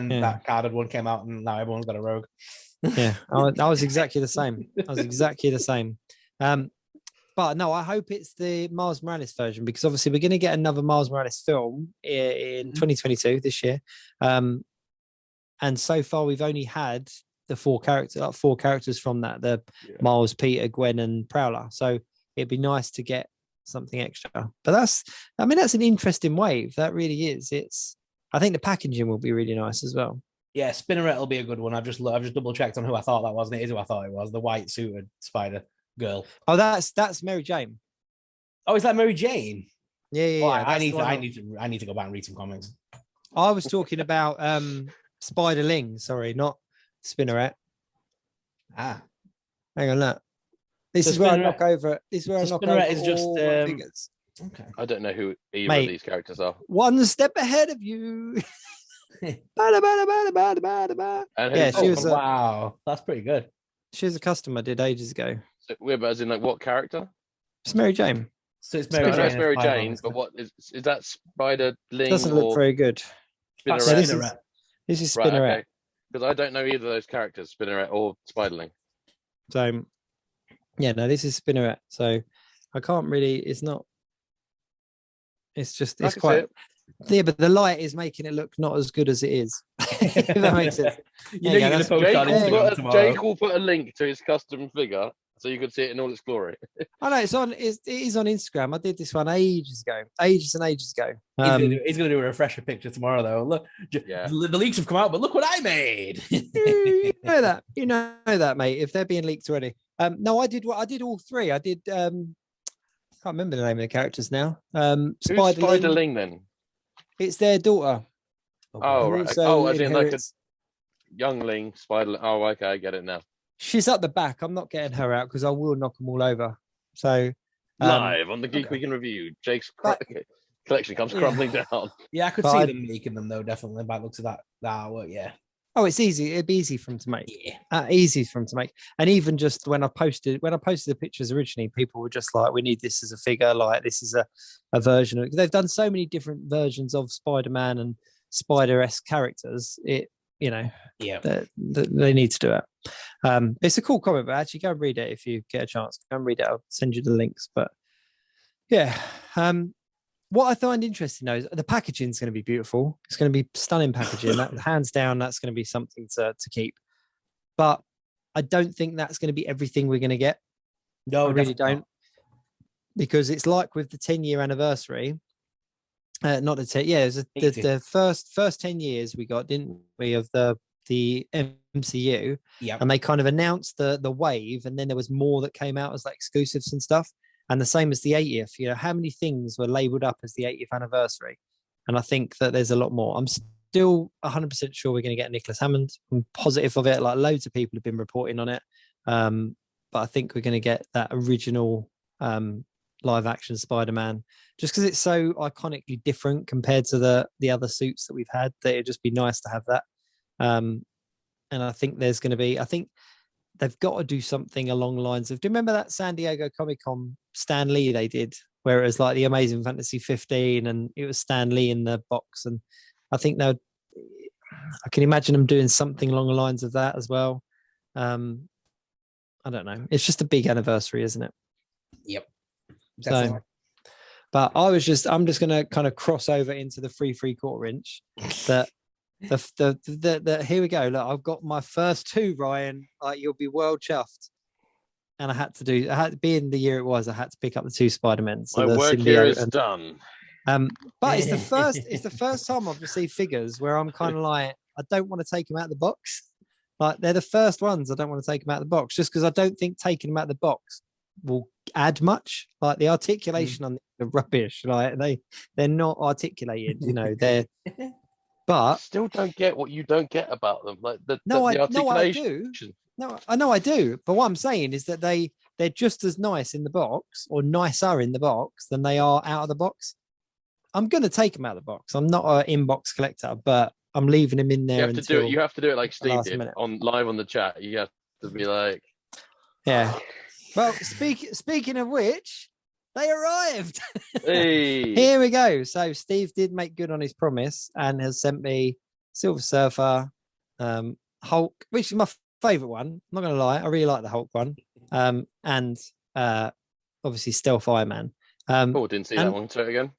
that carded one came out, and now everyone's got a rogue. Yeah, I was exactly the same. But no, I hope it's the Miles Morales version, because obviously we're going to get another Miles Morales film in 2022 this year. And so far we've only had the four characters from that, the Miles, Peter, Gwen and Prowler. So it'd be nice to get something extra. But that's an interesting wave. That really is. I think the packaging will be really nice as well. Yeah, Spinneret will be a good one. I've just double checked on who I thought that was, and it is who I thought it was, the white suited spider girl. Oh, that's Mary Jane. Oh, is that Mary Jane? Yeah. I need to go back and read some comics. I was talking about Spiderling, sorry, not Spinneret. Ah, hang on, look. This is where I knock over. This is where I knock over is just all my figures. okay. I don't know who either of these characters are. One step ahead of you. And yeah, she was. Wow, that's pretty good. She was a custom I did ages ago. So we're as in like what character? It's Mary Jane. So it's Mary Jane, but what is that Spiderling? Doesn't look very good. Spinneret. This is Spinneret. Right, okay. Because I don't know either of those characters, Spinneret or Spiderling. So, yeah, no, this is Spinneret. So I can't really. It's not. It's just. It's quite. Yeah, but the light is making it look not as good as it is. If that makes sense. You're going to post on Instagram tomorrow. Jake will put a link to his custom figure so you can see it in all its glory. I know it is on Instagram. I did this one ages ago. Ages ago. He's going to do a refresher picture tomorrow, though. Look, the leaks have come out, but look what I made. You know that. You know that, mate. If they're being leaked already. No, I did all three. I did. Can't remember the name of the characters now. Spiderling then? It's their daughter. Oh, right. As in like a youngling Spiderling. Oh, okay, I get it now. She's at the back. I'm not getting her out because I will knock them all over. So live on the Geek Week in Review, Jake's collection comes crumbling down. Yeah, I could see them making them though. Definitely by the looks of that artwork. Yeah. Oh, it's easy. It'd be easy for them to make. Yeah, easy for them to make. And even just when I posted the pictures originally, people were just like, "We need this as a figure. Like this is a version of." They've done so many different versions of Spider-Man and Spider-esque characters. They need to do it. It's a cool comic, but actually go and read it if you get a chance. Go and read it. I'll send you the links. But yeah, what I find interesting though is the packaging is going to be beautiful. It's going to be stunning packaging. That hands down, that's going to be something to keep. But I don't think that's going to be everything we're going to get. No, I really don't. Because it's like with the 10-year anniversary. Not the 10. Yeah, it was the first 10 years we got, didn't we, of the MCU? Yeah. And they kind of announced the wave, and then there was more that came out as like exclusives and stuff. And the same as the 80th, how many things were labeled up as the 80th anniversary? And I think that there's a lot more. I'm still 100% sure we're going to get Nicholas Hammond. I'm positive of it. Like loads of people have been reporting on it. But I think we're going to get that original live action Spider-Man just because it's so iconically different compared to the other suits that we've had, that it'd just be nice to have that. And I think there's going to be, I think they've got to do something along the lines of, do you remember that San Diego Comic-Con Stan Lee they did, where it was like the Amazing Fantasy 15 and it was Stan Lee in the box? And I think I can imagine them doing something along the lines of that as well. I don't know. It's just a big anniversary, isn't it? Yep. Definitely. So, but I'm just going to kind of cross over into the 3/4 inch that the here we go. Look, I've got my first two, Ryan. You'll be well chuffed. And I had to be in the year it was, I had to pick up the two Spider-Men. So my work here is done. But it's the first time I've received figures where I'm kind of like, I don't want to take them out of the box. Like they're the first ones I don't want to take them out of the box, just because I don't think taking them out of the box will add much. Like the articulation on the rubbish, like they're not articulated, but still don't get what you don't get about them. Like the articulation. I know I do. But what I'm saying is that they're just as nice in the box, or nicer in the box, than they are out of the box. I'm going to take them out of the box. I'm not an inbox collector, but I'm leaving them in there. You have to do it like Steve did live on the chat. You have to be like, yeah. Well, speaking of which, they arrived. Hey. Here we go. So Steve did make good on his promise and has sent me Silver Surfer, Hulk, which is my favorite one. I'm not going to lie. I really like the Hulk one. And obviously Stealth Iron Man. Didn't see that one. Say it again.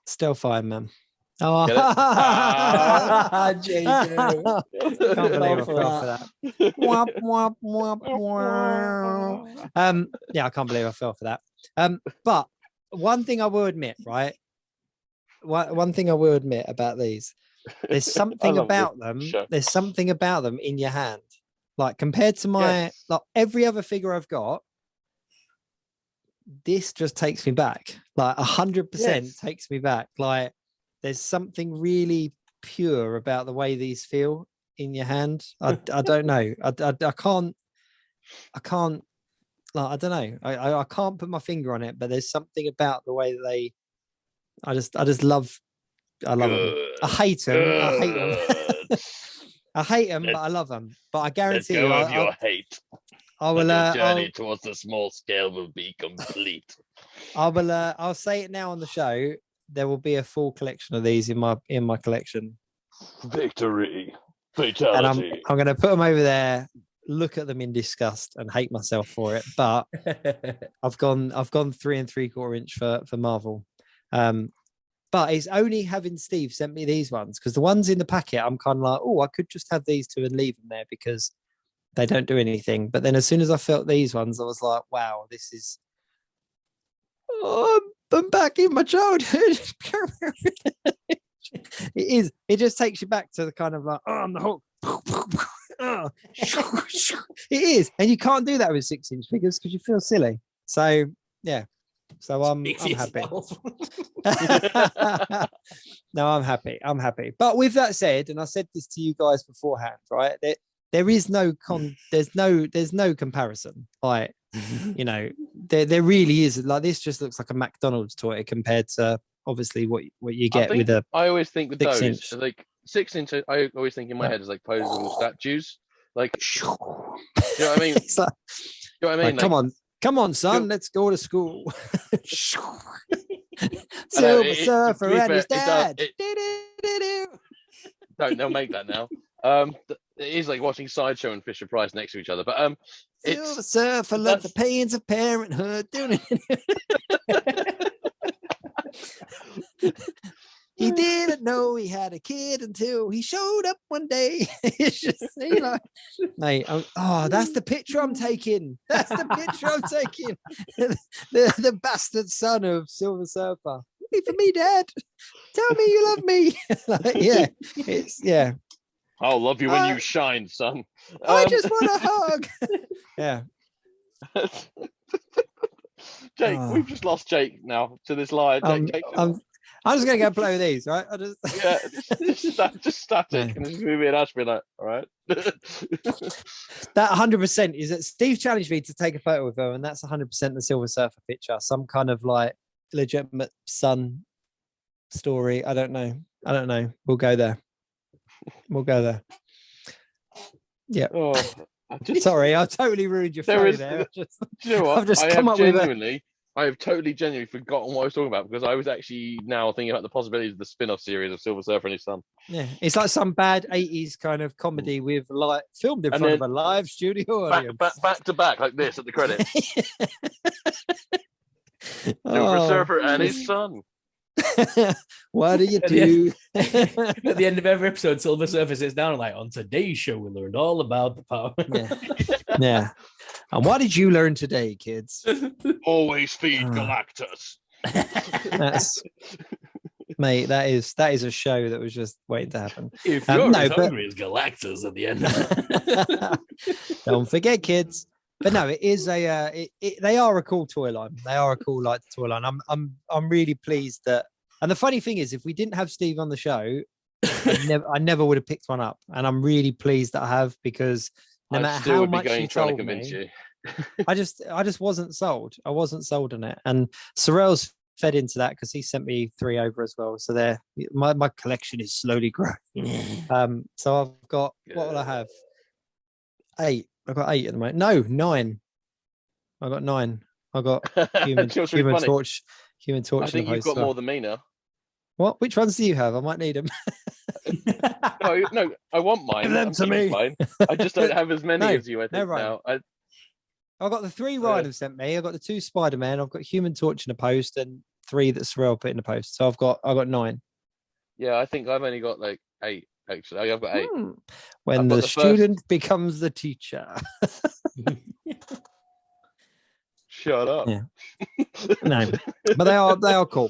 Stealth Iron Man. Oh, Jacob. Can't believe I fell for that. Yeah, I can't believe I fell for that. But one thing I will admit, right? One thing I will admit about these, there's something about them. There's something about them in your hand, like compared to my like every other figure I've got. this just takes me back, like 100% takes me back. Like there's something really pure about the way these feel in your hand. I don't know. I can't like, I don't know. I can't put my finger on it, but there's something about the way that they, I love them. I hate them. I hate them, but I love them. But I guarantee you, your hate. I will. Your journey towards the small scale will be complete. I'll say it now on the show. There will be a full collection of these in my collection. Victory, fatality. And I'm going to put them over there, look at them in disgust, and hate myself for it. But I've gone 3 3/4 inch for Marvel. But it's only having Steve sent me these ones, because the ones in the packet, I'm kind of like, oh, I could just have these two and leave them there because they don't do anything. But then as soon as I felt these ones, I was like, wow, this is, I'm back in my childhood. It is. It just takes you back to the kind of like, oh, I'm the Hulk. Oh. It is. And you can't do that with 6-inch figures because you feel silly. So, yeah. So I'm happy. No, I'm happy. But with that said, and I said this to you guys beforehand, right? There is no there's no comparison. Like, you know, there really is. Like, this just looks like a McDonald's toy compared to obviously what you get with a. I always think with 6 those, inch. like 6 inch, I always think in my head is like posable statues. Like, you know what I mean? It's like, you know what I mean? Like, come on, son, let's go to school. Silver Surfer and his dad. They'll make that now. It is like watching Sideshow and Fisher Price next to each other, but Silver Surfer loved the pains of parenthood. He didn't know he had a kid until he showed up one day. It's just, you know, mate. That's the picture I'm taking. That's the picture I'm taking. The bastard son of Silver Surfer. Wait for me, Dad. Tell me you love me. Yeah. I'll love you when you shine, son. I just want a hug. Yeah. Jake, we've just lost Jake now to this lie. I'm just going to go play with these, right? Just static. And just move it and Ash be like, all right. That 100% is that Steve challenged me to take a photo with her, and that's 100% the Silver Surfer picture. Some kind of like legitimate son story. I don't know. We'll go there. Yeah. Oh, sorry, I totally ruined your flow there. Do you know what? I have totally genuinely forgotten what I was talking about, because I was actually now thinking about the possibilities of the spin-off series of Silver Surfer and his son. Yeah, it's like some bad 80s kind of comedy with like filmed in front of a live studio audience. Back to back like this at the credits. Silver Surfer and his son. What do you do? At the end of every episode, Silver Surfer sits down and like, on today's show, we learned all about the power. Yeah. And what did you learn today, kids? Always feed Galactus. Mate, that is a show that was just waiting to happen. If you're as hungry as Galactus at the end. Don't forget, kids. But no, it is they are a cool toy line. They are a cool toy line. I'm really pleased that. And the funny thing is, if we didn't have Steve on the show, I never would have picked one up. And I'm really pleased that I have, because no matter how much you told me, I just wasn't sold. I wasn't sold on it. And Sorrell's fed into that, because he sent me 3 over as well. So my collection is slowly growing. So I've got, what will I have? 8. I've got 8 at the moment. No, 9. I got 9. I got Human Torch. Human Torch. I think you've got more than me now. What? Which ones do you have? I might need them. No, I want mine. Give them to me. Mine. I just don't have as many as you. I think now. I've got the 3 Ryan have sent me. I've got the 2 Spider-Man. I've got Human Torch in the post, and 3 that Sorrell put in the post. So I've got 9. Yeah, I think I've only got like 8. Actually, I've got 8. When the student becomes the teacher. Shut up. Yeah. No, but they are cool.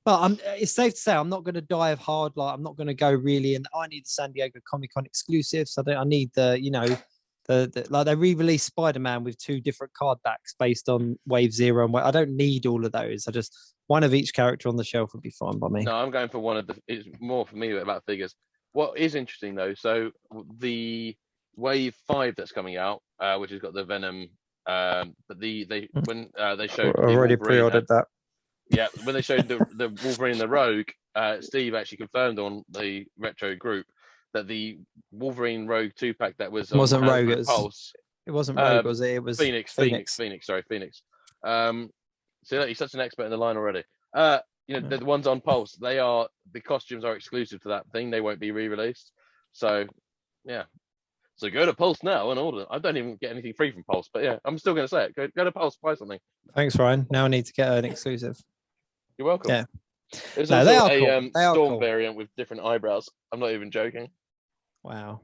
But it's safe to say I'm not going to dive hard. Like, I'm not going to go really. And I need the San Diego Comic Con exclusives. I need the Like they re-released Spider-Man with 2 different card backs based on Wave 0 and I don't need all of those. I just one of each character on the shelf would be fine by me. No, I'm going for one of the. It's more for me about figures. What is interesting though, so the Wave 5 that's coming out, which has got the Venom, but when they showed I've already pre-ordered that. Yeah, when they showed the Wolverine and the Rogue, Steve actually confirmed on the retro group that the Wolverine Rogue 2-pack that was on wasn't Rogue, Pulse. It wasn't Rogue, was it? It was Phoenix. Sorry, Phoenix. So he's such an expert in the line already. The ones on Pulse, the costumes are exclusive to that thing. They won't be re-released. So, yeah. So go to Pulse now and order. I don't even get anything free from Pulse, but yeah, I'm still going to say it. Go to Pulse, buy something. Thanks, Ryan. Now I need to get an exclusive. You're welcome. Yeah. There's No, also they are a cool. Storm variant with different eyebrows. I'm not even joking. Wow.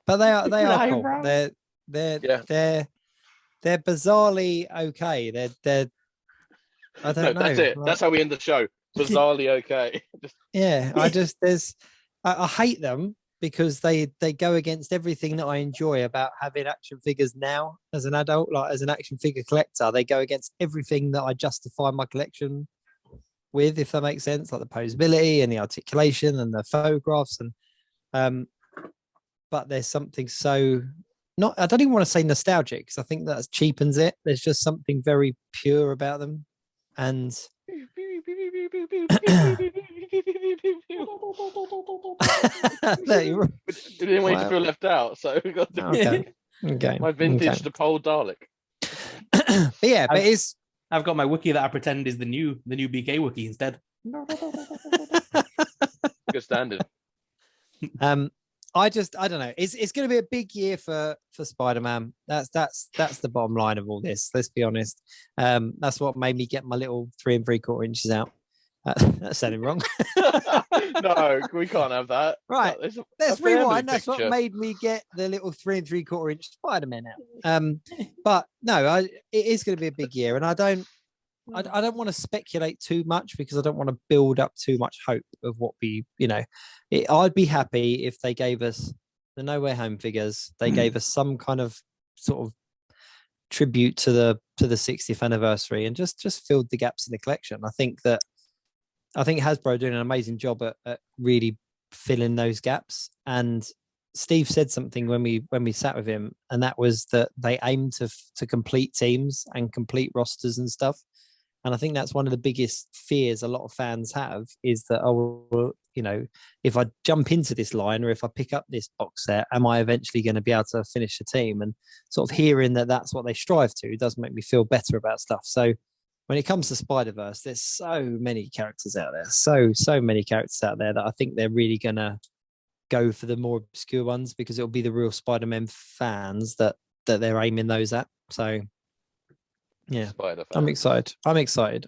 But they are cool. They're bizarrely okay. They're I don't know. That's it. Like, that's how we end the show. Bizarrely okay. Yeah, I hate them because they go against everything that I enjoy about having action figures now as an adult, like as an action figure collector. They go against everything that I justify my collection with, if that makes sense, like the posability and the articulation and the photographs and but there's something so I don't even want to say nostalgic because I think that cheapens it. There's just something very pure about them. And we didn't want you to feel left out, so we got to okay. My vintage to Pole Dalek. But yeah, I've got my wiki that I pretend is the new BK wiki instead. Good standard. I don't know. It's going to be a big year for Spider-Man. That's the bottom line of all this. Let's be honest. That's what made me get my little 3 3/4 inches out. That's sounding wrong. No, we can't have that. Right. Let's rewind. That's what made me get the little 3 3/4 inch Spider-Man out. But no, it is going to be a big year, and I don't want to speculate too much because I don't want to build up too much hope of what I'd be happy if they gave us the No Way Home figures. They gave us some kind of sort of tribute to the 60th anniversary and just filled the gaps in the collection. I think Hasbro are doing an amazing job at really filling those gaps. And Steve said something when we sat with him, and that was that they aim to complete teams and complete rosters and stuff. And I think that's one of the biggest fears a lot of fans have is that, if I jump into this line or if I pick up this box set, am I eventually going to be able to finish the team? And sort of hearing that that's what they strive to does make me feel better about stuff. So when it comes to Spider-Verse, there's so many characters out there, so many characters out there that I think they're really going to go for the more obscure ones because it'll be the real Spider-Man fans that they're aiming those at. So yeah, I'm excited.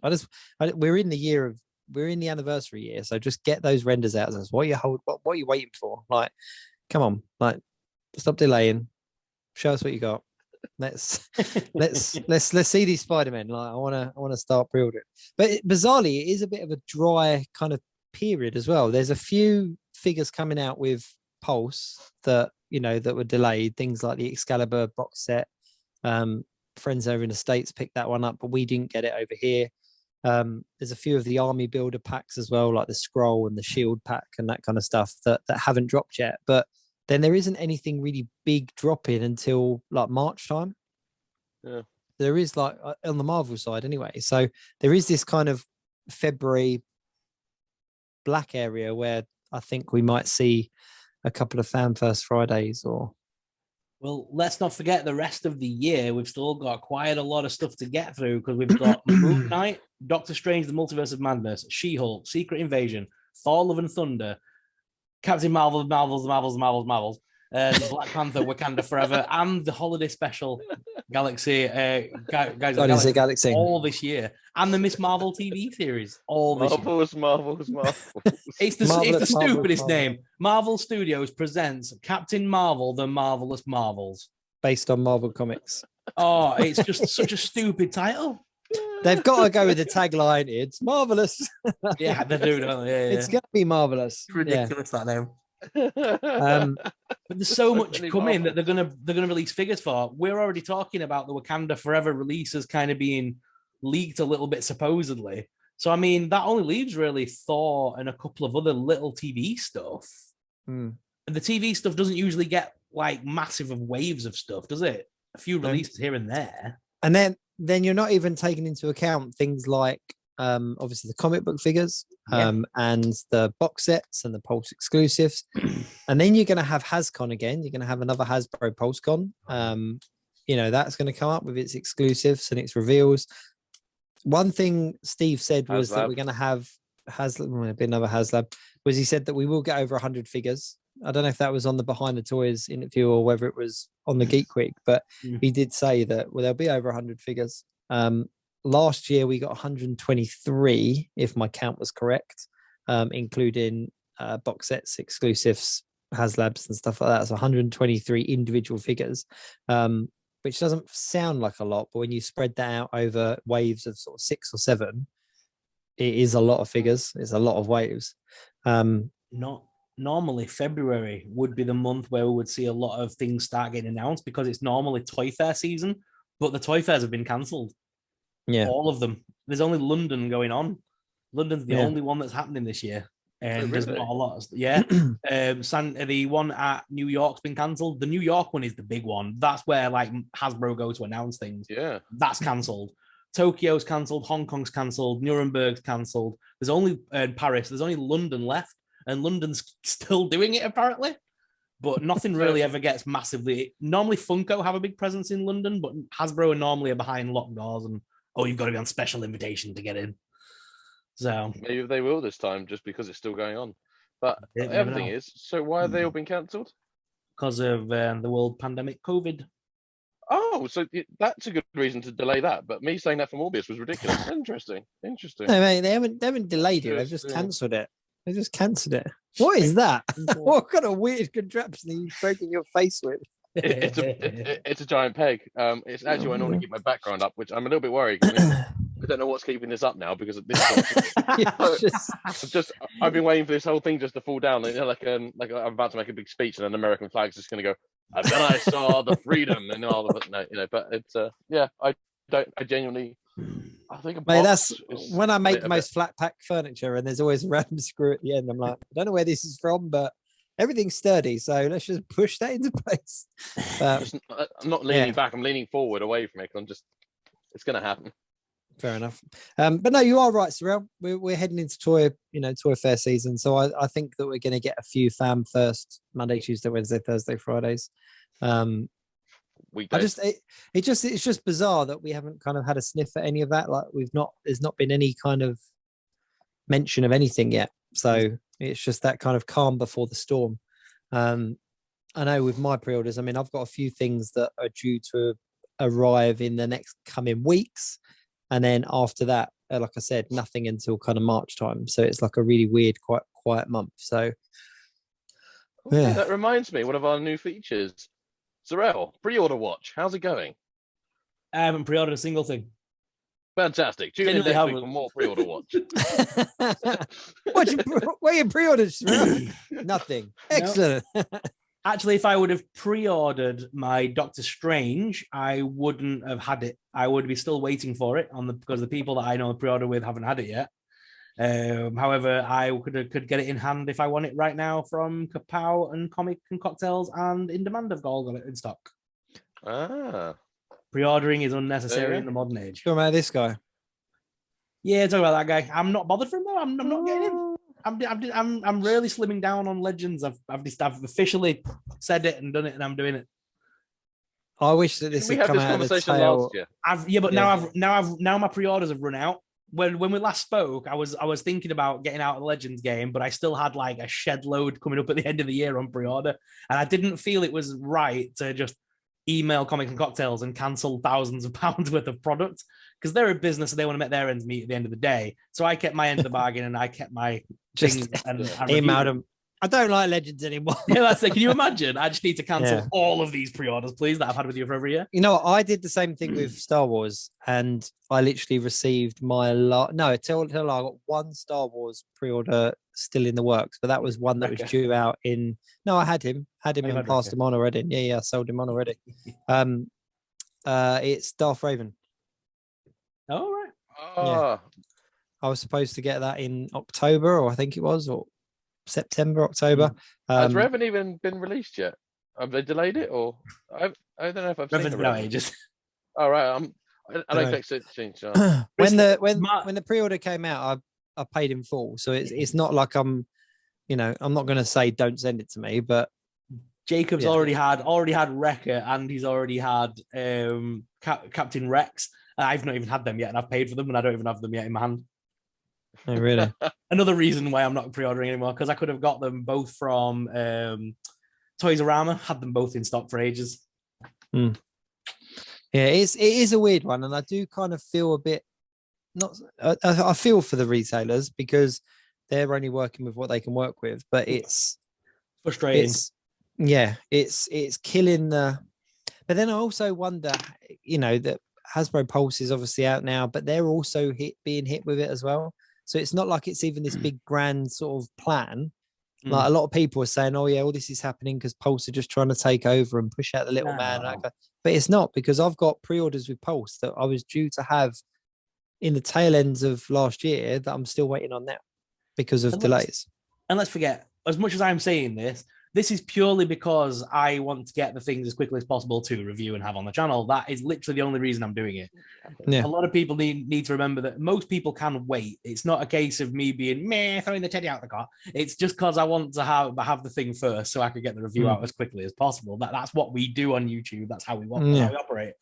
We're in the anniversary year, so just get those renders out. What are you waiting for? Like, come on, like, stop delaying. Show us what you got. Let's see these Spider-Men. Like, I want to start pre-ordering. But bizarrely, it is a bit of a dry kind of period as well. There's a few figures coming out with Pulse that were delayed. Things like the Excalibur box set. Friends over in the States picked that one up, but we didn't get it over here. There's a few of the army builder packs as well, like the scroll and the shield pack and that kind of stuff that haven't dropped yet. But then there isn't anything really big dropping until like March time. Yeah, there is, like, on the Marvel side anyway. So there is this kind of February black area where I think we might see a couple of Fan First Fridays or. Well, let's not forget the rest of the year. We've still got quite a lot of stuff to get through because we've got Moon Knight, Doctor Strange, The Multiverse of Madness, She-Hulk, Secret Invasion, Thor: Love and Thunder, Captain Marvel, Marvels, Black Panther, Wakanda Forever, and the holiday special, Galaxy, Galaxy, all this year, and the Miss Marvel TV series, all this year. Marvels. It's the stupidest name. Marvel Studios presents Captain Marvel, The Marvelous Marvels. Based on Marvel Comics. Oh, it's just such a stupid title. They've got to go with the tagline, it's marvelous. Yeah, they do, don't they? Yeah. It's going to be marvelous. It's ridiculous, that name. But there's so much coming that they're gonna release figures for. We're already talking about the Wakanda Forever releases kind of being leaked a little bit supposedly. So I mean, that only leaves really Thor and a couple of other little TV stuff. And the TV stuff doesn't usually get like massive of waves of stuff, does it? A few releases here and there. And then you're not even taking into account things like obviously the comic book figures and the box sets and the Pulse exclusives. And then you're going to have HasCon again. You're going to have another Hasbro PulseCon. You know, that's going to come up with its exclusives and its reveals. One thing Steve said was that we're going to have another HasLab, was he said that we will get over 100 figures. I don't know if that was on the Behind the Toys interview or whether it was on the Geek Week, but he did say that there'll be over 100 figures. Last year we got 123, if my count was correct, including box sets, exclusives, HasLabs and stuff like that. So 123 individual figures, which doesn't sound like a lot, but when you spread that out over waves of sort of 6 or 7, it is a lot of figures. It's a lot of waves. Normally February would be the month where we would see a lot of things start getting announced because it's normally Toy Fair season, but the Toy Fairs have been cancelled. Yeah, all of them. There's only London going on. London's the only one that's happening this year, and there's not a lot. The one at New York's been cancelled. The New York one is the big one. That's where like Hasbro go to announce things. Yeah, that's cancelled. Tokyo's cancelled. Hong Kong's cancelled. Nuremberg's cancelled. There's only Paris. There's only London left, and London's still doing it apparently. But nothing really ever gets massively. Normally Funko have a big presence in London, but Hasbro are normally behind locked doors and. Oh, you've got to be on special invitation to get in. So maybe they will this time, just because it's still going on. But everything is. So why have they all been cancelled? Because of the world pandemic, COVID. Oh, so that's a good reason to delay that. But me saying that for Morbius was ridiculous. Interesting. No, mate, they haven't delayed it. They've just cancelled it. They just cancelled it. What is that? What kind of weird contraption are you breaking your face with? It's a giant peg. It's actually why I normally keep my background up, which I'm a little bit worried. I don't know what's keeping this up now because of this. I've been waiting for this whole thing just to fall down. Like I'm about to make a big speech and an American flag's just going to go. And then I saw the freedom and all of it. No, but it's I genuinely. I think that's when I make the most flat pack furniture and there's always a random screw at the end. I'm like, I don't know where this is from, but. Everything's sturdy, so let's just push that into place. I'm not leaning back. I'm leaning forward away from it. It's going to happen. Fair enough. But no, you are right, Sorrell. We're heading into Toy Fair season, so I think that we're going to get a few fan first Monday, Tuesday, Wednesday, Thursday, Fridays. Weekdays. It's just bizarre that we haven't kind of had a sniff at any of that. Like there's not been any kind of mention of anything yet. So it's just that kind of calm before the storm. I know with my pre-orders, I mean, I've got a few things that are due to arrive in the next coming weeks. And then after that, like I said, nothing until kind of March time. So it's like a really weird, quite quiet month. So yeah. That reminds me, one of our new features. Sorrell, pre-order watch. How's it going? I haven't pre-ordered a single thing. Fantastic. Tune in next week for more pre-order watch. What you pre-ordered? Nothing. Excellent. No. Actually, if I would have pre-ordered my Doctor Strange, I wouldn't have had it. I would be still waiting for it because the people that I know pre-order with haven't had it yet. However, I could get it in hand if I want it right now from Kapow and Comic and Cocktails and In Demand. I've got it in stock. Pre-ordering is unnecessary in the modern age. Talking about this guy. Yeah, talk about that guy. I'm not bothered for him though. I'm not getting him. I'm really slimming down on Legends. I've officially said it and done it, and I'm doing it. I wish that this had come out of the tail. Last year. Now my pre-orders have run out. When we last spoke, I was thinking about getting out of the Legends game, but I still had like a shed load coming up at the end of the year on pre-order, and I didn't feel it was right to just email Comic and Cocktails and cancel thousands of pounds worth of product because they're a business and they want to make their ends meet at the end of the day. So I kept my end of the bargain and I kept my just emailed them. I don't like Legends anymore. Yeah, that's it. Can you imagine? I just need to cancel all of these pre-orders, please, that I've had with you for every year. You know what? I did the same thing with Star Wars, and I literally received my until I got one Star Wars pre-order still in the works, but that was one that was due out in. No, I had him and passed him on already. Yeah, I sold him on already. It's Darth Raven. Oh right. Yeah. I was supposed to get that in October, or I think it was, or September, October. Has Revan even been released yet? Have they delayed it, or I don't know if I've seen it. Ages. All right, I don't think it's changed. When the pre-order came out, I paid in full, so it's not like I'm not going to say don't send it to me, but Jacob's already had Wrecker, and he's already had Captain Rex. I've not even had them yet, and I've paid for them, and I don't even have them yet in my hand. Oh, really? Another reason why I'm not pre-ordering anymore, because I could have got them both from Toys R Us, had them both in stock for ages. Yeah, it is a weird one, and I do kind of feel a bit I feel for the retailers because they're only working with what they can work with, but it's frustrating. It's killing the. But then I also wonder, that Hasbro Pulse is obviously out now, but they're also being hit with it as well. So it's not like it's even this big grand sort of plan. Like a lot of people are saying, oh yeah, all this is happening because Pulse are just trying to take over and push out the little man. But it's not, because I've got pre-orders with Pulse that I was due to have in the tail ends of last year that I'm still waiting on now because of delays. And let's forget, as much as I'm saying this is purely because I want to get the things as quickly as possible to review and have on the channel. That is literally the only reason I'm doing it. Yeah. A lot of people need to remember that most people can wait. It's not a case of me being throwing the teddy out the car. It's just because I want to have the thing first so I could get the review out as quickly as possible. That's what we do on YouTube. That's how we operate.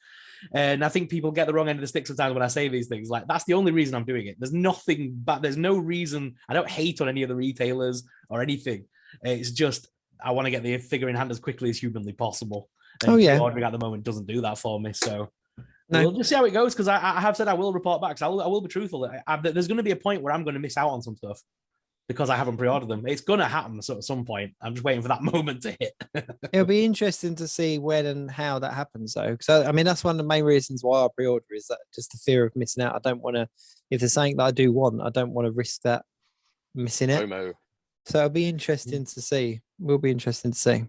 And I think people get the wrong end of the stick sometimes when I say these things. Like, that's the only reason I'm doing it. There's nothing, but there's no reason. I don't hate on any of the retailers or anything. It's just, I want to get the figure in hand as quickly as humanly possible. And ordering at the moment doesn't do that for me. So we'll just see how it goes, because I have said I will report back. So I will be truthful. There's going to be a point where I'm going to miss out on some stuff because I haven't pre-ordered them. It's going to happen at some point. I'm just waiting for that moment to hit. It'll be interesting to see when and how that happens, though. So I mean, that's one of the main reasons why I pre-order, is that just the fear of missing out. I don't want to, if there's something that I do want, I don't want to risk that missing it. FOMO. So it'll be interesting to see. Will be interesting to see.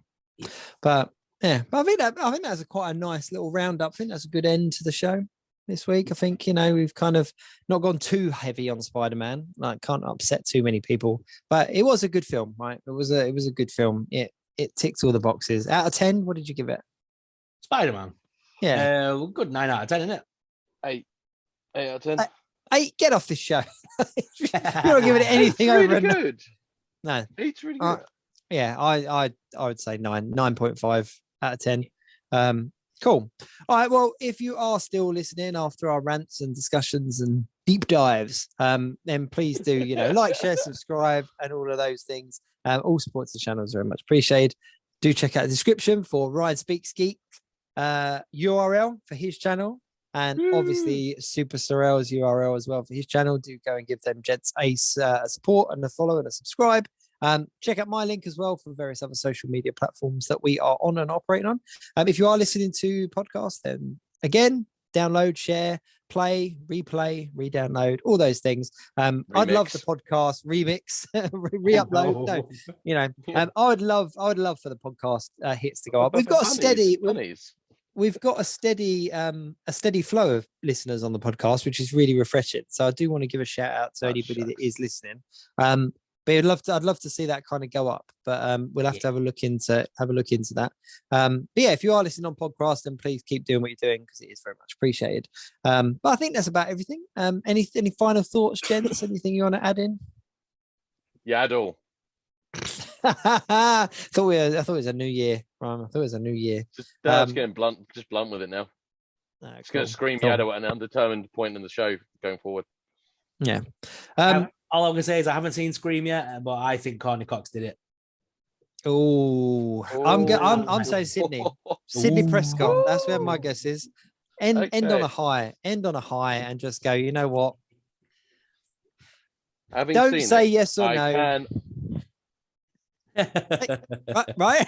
But yeah, but I think that's quite a nice little roundup. I think that's a good end to the show this week. I think, we've kind of not gone too heavy on Spider-Man. Like, can't upset too many people. But it was a good film, right? It was a good film. It ticks all the boxes. Out of 10, what did you give it? Spider-Man. Yeah. Good 9 out of 10, isn't it? 8. 8 out of 10. 8. Get off this show. You're not giving it anything really over. Good. No. 8's really good. Yeah, I would say 9.5 out of 10. Cool. All right. Well, if you are still listening after our rants and discussions and deep dives, then please do, like, share, subscribe, and all of those things. All supports the channel is very much appreciated. Do check out the description for Ryan Speaks Geek URL for his channel, and obviously SuperSorrell's URL as well for his channel. Do go and give them gents a support and a follow and a subscribe. Check out my link as well for various other social media platforms that we are on and operating on. If you are listening to podcasts, then again, download, share, play, replay, re-download, all those things. I'd love the podcast remix, re-upload. I would love for the podcast hits to go up. We've got a steady flow of listeners on the podcast, which is really refreshing. So I do want to give a shout out to anybody that is listening. But I'd love to see that kind of go up, but we'll have to have a look into that. But yeah, if you are listening on podcast, then please keep doing what you're doing, because it is very much appreciated. But I think that's about everything. Any final thoughts, gents? Anything you want to add in? Yeah, at all. I thought it was a new year, Ryan. I thought it was a new year. Just getting blunt with it now. It's going to scream Yaddo at an undetermined point in the show going forward. Yeah. All I'm gonna say is I haven't seen Scream yet, but I think Courtney Cox did it. Oh, I'm saying Sydney Prescott. That's where my guess is. End on a high, and just go. You know what? Don't say yes or no. Right?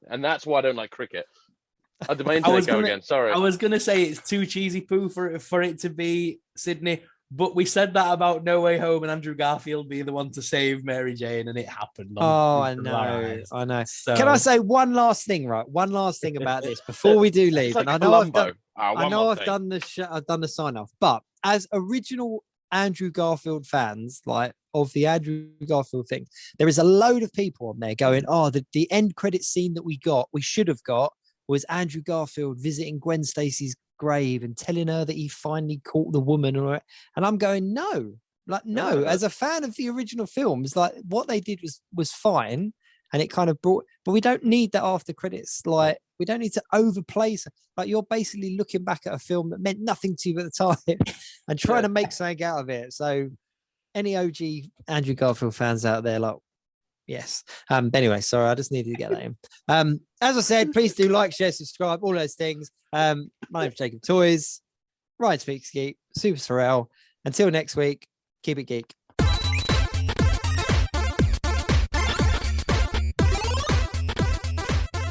And that's why I don't like cricket. I did my internet go again. Sorry. I was gonna say it's too cheesy poo for it to be Sydney, but we said that about No Way Home and Andrew Garfield being the one to save Mary Jane, and it happened. I know. So... Can I say one last thing, right? One last thing about this before we do leave. Like and I know I've done the sign off, but as original Andrew Garfield fans, like of the Andrew Garfield thing, there is a load of people on there going, "Oh, the end credit scene that we should have got." Was Andrew Garfield visiting Gwen Stacy's grave and telling her that he finally caught the woman, and I'm going, no. As a fan of the original films, like what they did was fine, and it kind of brought. But we don't need that after credits. Like we don't need to overplay. Like you're basically looking back at a film that meant nothing to you at the time, and trying to make something out of it. So, any OG Andrew Garfield fans out there, like. Yes. Anyway, sorry, I just needed to get that in. As I said, please do like, share, subscribe, all those things. My name's Jacob Toys. Ryan Speaks Geek, SuperSorrell. Until next week, keep it geek.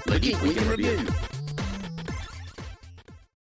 The Geek Week in Review.